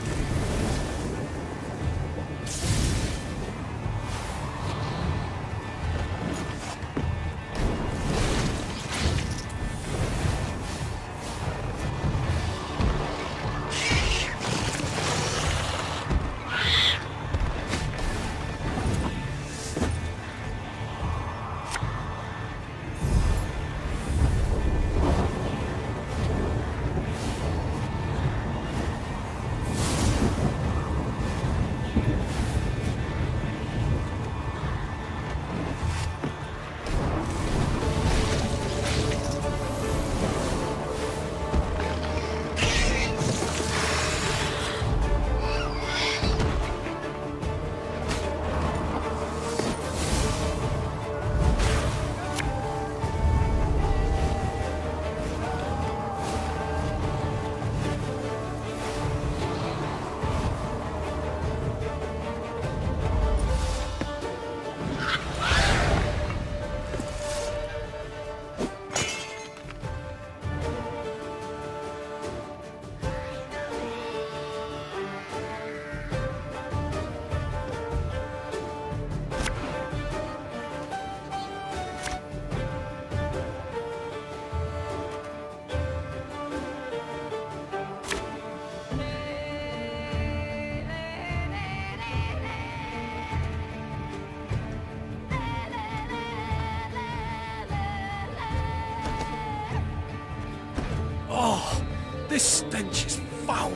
Speaker 13: This stench is foul.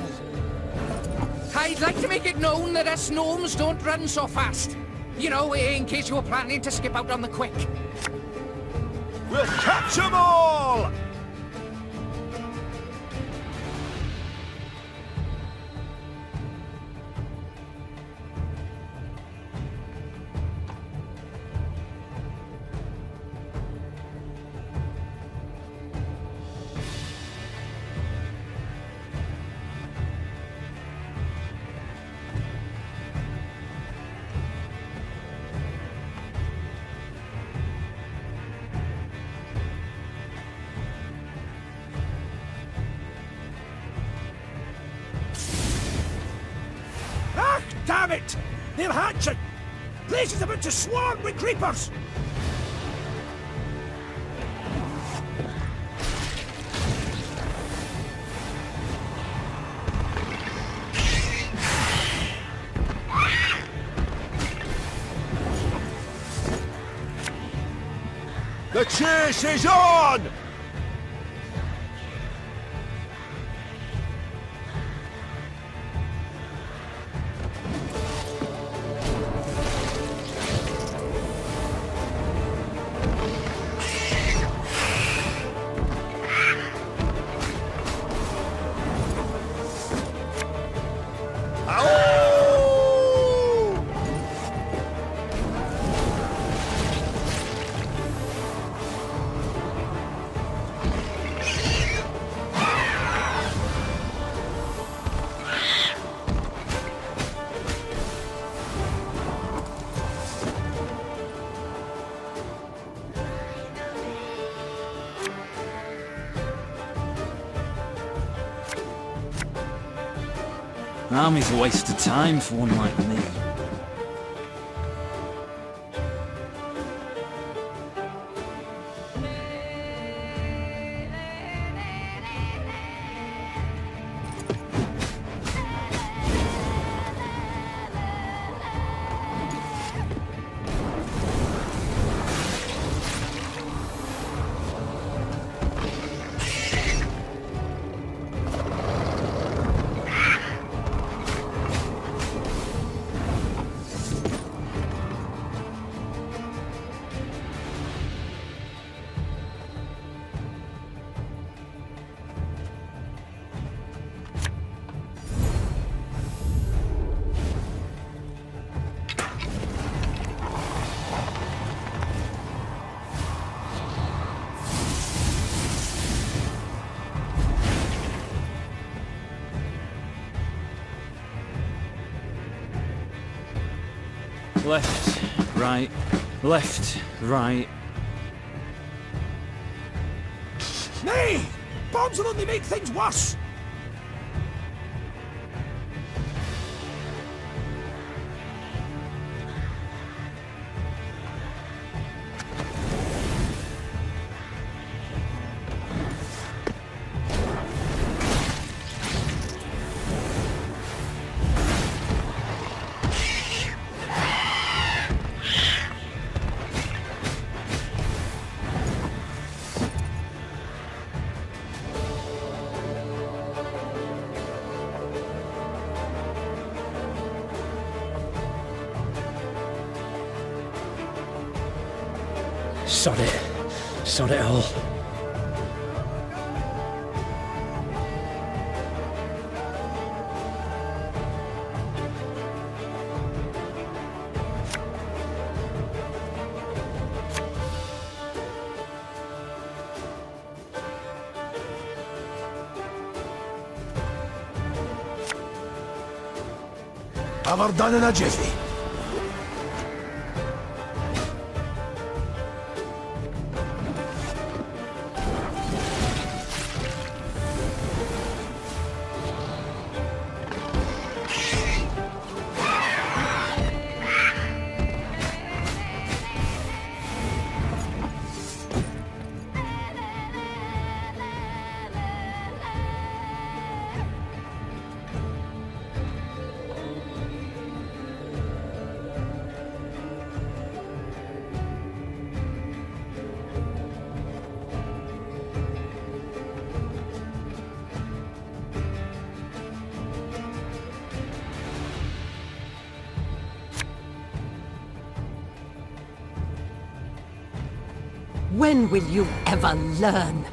Speaker 14: I'd like to make it known that us gnomes don't run so fast. You know, in case you were planning to skip out on the quick.
Speaker 19: We'll catch 'em all!
Speaker 2: it! They're hatching! Place is about to swarm with creepers!
Speaker 19: The chase is on!
Speaker 13: Army's a waste of time for one like me. Left, right, left, right.
Speaker 2: Nay! Bombs will only make things worse!
Speaker 17: Sod it. Sod it all.
Speaker 2: Have her done in a jiffy.
Speaker 12: When will you ever learn?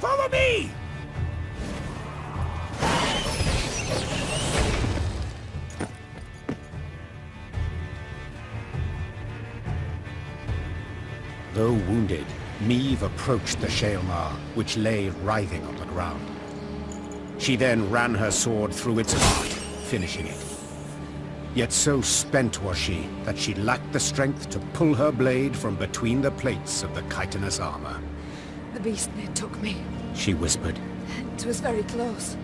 Speaker 2: Follow me!
Speaker 1: Though wounded, Meve approached the Shaelmar, which lay writhing on the ground. She then ran her sword through its heart, finishing it. Yet so spent was she that she lacked the strength to pull her blade from between the plates of the chitinous armor.
Speaker 5: The beast near took me.
Speaker 1: She whispered.
Speaker 5: It was very close.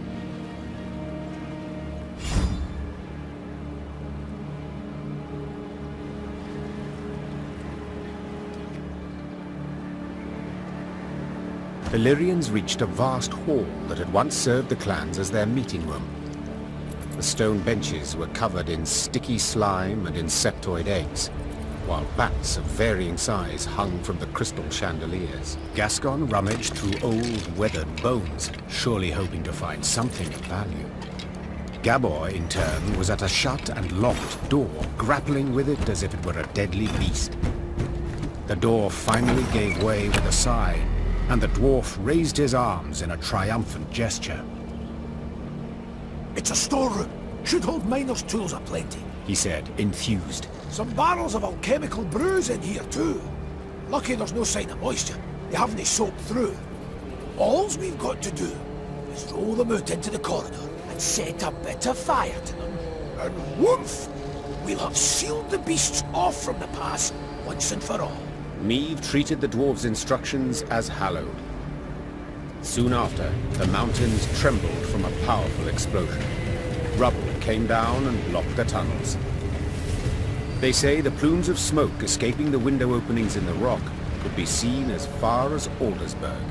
Speaker 1: The Lyrians reached a vast hall that had once served the clans as their meeting room. The stone benches were covered in sticky slime and insectoid eggs, while bats of varying size hung from the crystal chandeliers. Gascon rummaged through old, weathered bones, surely hoping to find something of value. Gabor, in turn, was at a shut and locked door, grappling with it as if it were a deadly beast. The door finally gave way with a sigh, and the dwarf raised his arms in a triumphant gesture.
Speaker 2: It's a storeroom. Should hold miners' tools aplenty,
Speaker 1: he said, enthused.
Speaker 2: Some barrels of alchemical brews in here too. Lucky there's no sign of moisture. They haven't soaked through. All's we've got to do is roll them out into the corridor and set a bit of fire to them, and whoomph! We'll have sealed the beasts off from the pass once and for all.
Speaker 1: Meve treated the dwarves' instructions as hallowed. Soon after, the mountains trembled from a powerful explosion. Rubble came down and blocked the tunnels. They say the plumes of smoke escaping the window openings in the rock could be seen as far as Aldersburg.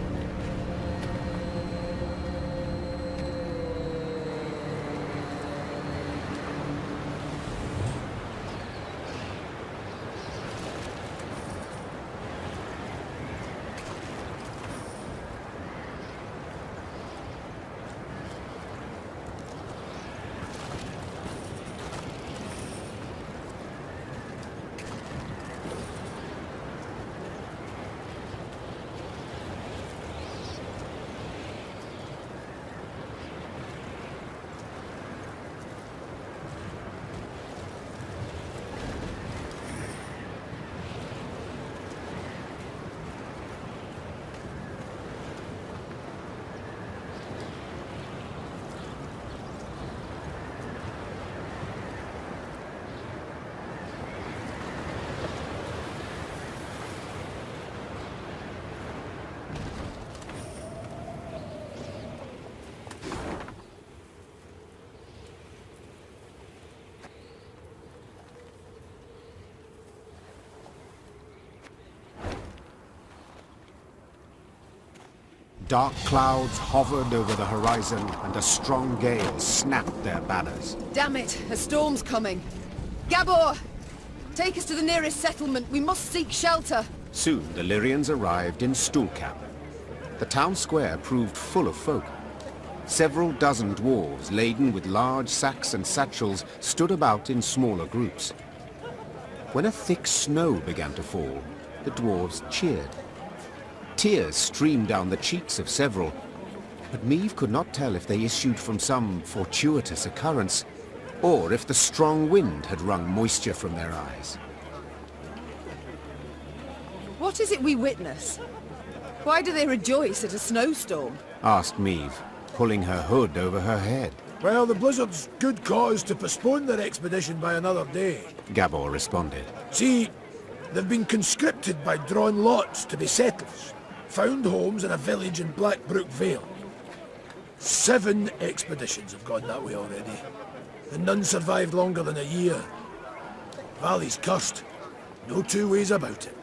Speaker 1: Dark clouds hovered over the horizon, and a strong gale snapped their banners.
Speaker 5: Damn it! A storm's coming! Gabor! Take us to the nearest settlement. We must seek shelter.
Speaker 1: Soon the Lyrians arrived in Stuhlkamp. The town square proved full of folk. Several dozen dwarves, laden with large sacks and satchels, stood about in smaller groups. When a thick snow began to fall, the dwarves cheered. Tears streamed down the cheeks of several, but Meve could not tell if they issued from some fortuitous occurrence, or if the strong wind had wrung moisture from their eyes.
Speaker 5: What is it we witness? Why do they rejoice at a snowstorm?
Speaker 1: Asked Meve, pulling her hood over her head.
Speaker 2: Well, the Blizzard's good cause to postpone their expedition by another day,
Speaker 1: Gabor responded.
Speaker 2: See, they've been conscripted by drawn lots to be settlers. Found homes in a village in Blackbrook Vale. 7 expeditions have gone that way already, and none survived longer than a year. Valley's cursed. No two ways about it.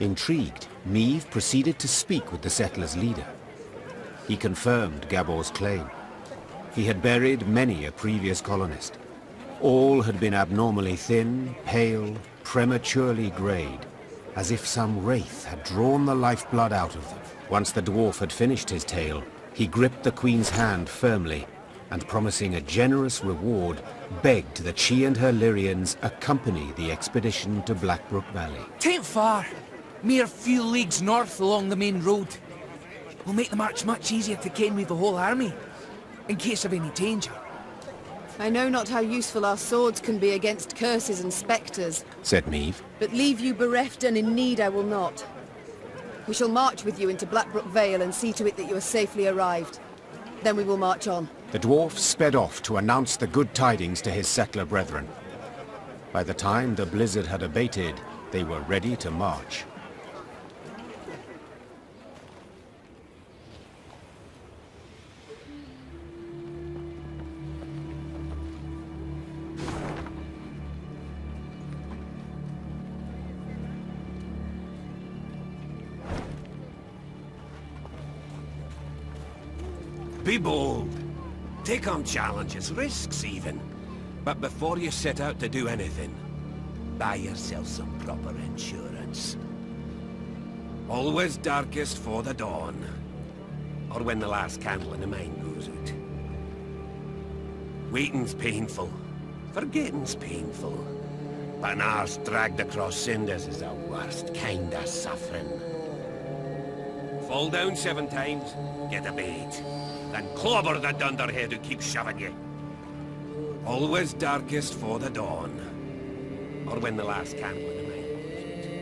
Speaker 1: Intrigued, Meve proceeded to speak with the settlers' leader. He confirmed Gabor's claim. He had buried many a previous colonist. All had been abnormally thin, pale, prematurely greyed, as if some wraith had drawn the lifeblood out of them. Once the dwarf had finished his tale, he gripped the Queen's hand firmly, and promising a generous reward, begged that she and her Lyrians accompany the expedition to Blackbrook Valley.
Speaker 14: Tain't far. Mere few leagues north along the main road.
Speaker 13: will make the march much easier to ken with the whole army, in case of any danger.
Speaker 5: I know not how useful our swords can be against curses and spectres,
Speaker 1: said Meve.
Speaker 5: but leave you bereft and in need I will not. We shall march with you into Blackbrook Vale and see to it that you are safely arrived. Then we will march on.
Speaker 1: The dwarf sped off to announce the good tidings to his settler brethren. By the time the blizzard had abated, they were ready to march.
Speaker 9: Be bold. Take on challenges, risks even. But before you set out to do anything, buy yourself some proper insurance. Always darkest for the dawn. Or when the last candle in the mine goes out. Waiting's painful. Forgetting's painful. But an arse dragged across cinders is the worst kind of suffering. Fall down 7 times, get a bait. Then clobber the dunderhead who keeps shoving you. Always darkest for the dawn. Or when the last candle in the mine goes out.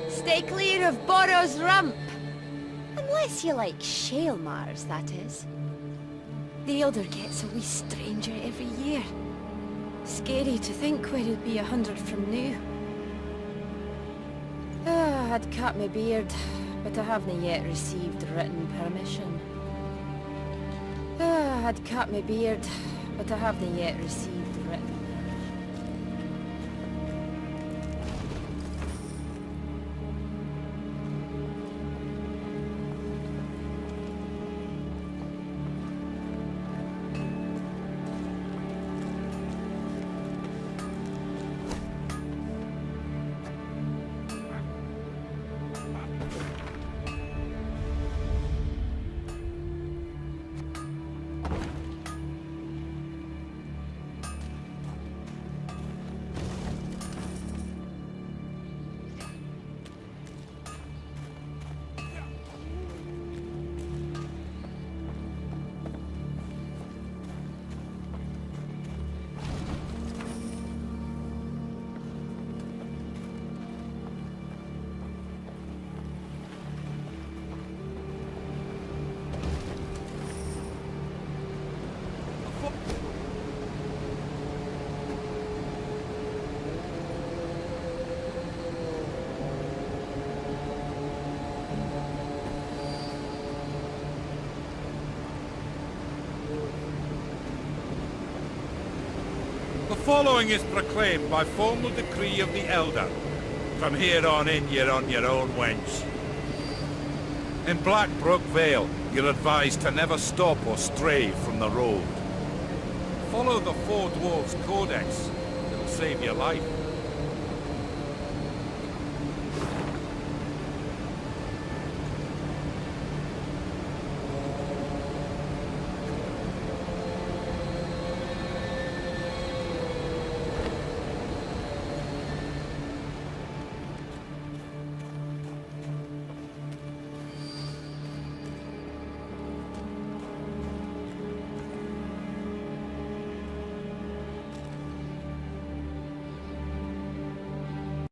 Speaker 20: Stay clear of Borrow's Rump! Unless you like shale Mars, that is. The Elder gets a wee stranger every year. Scary to think where he'll be 100 from now. I'd cut my beard, but I haven't yet received written permission. I'd cut my beard, but I haven't yet received written permission.
Speaker 19: The following is proclaimed by formal decree of the Elder. From here on in, you're on your own, wench. In Blackbrook Vale, you're advised to never stop or stray from the road. Follow the Four Dwarves Codex. It'll save your life.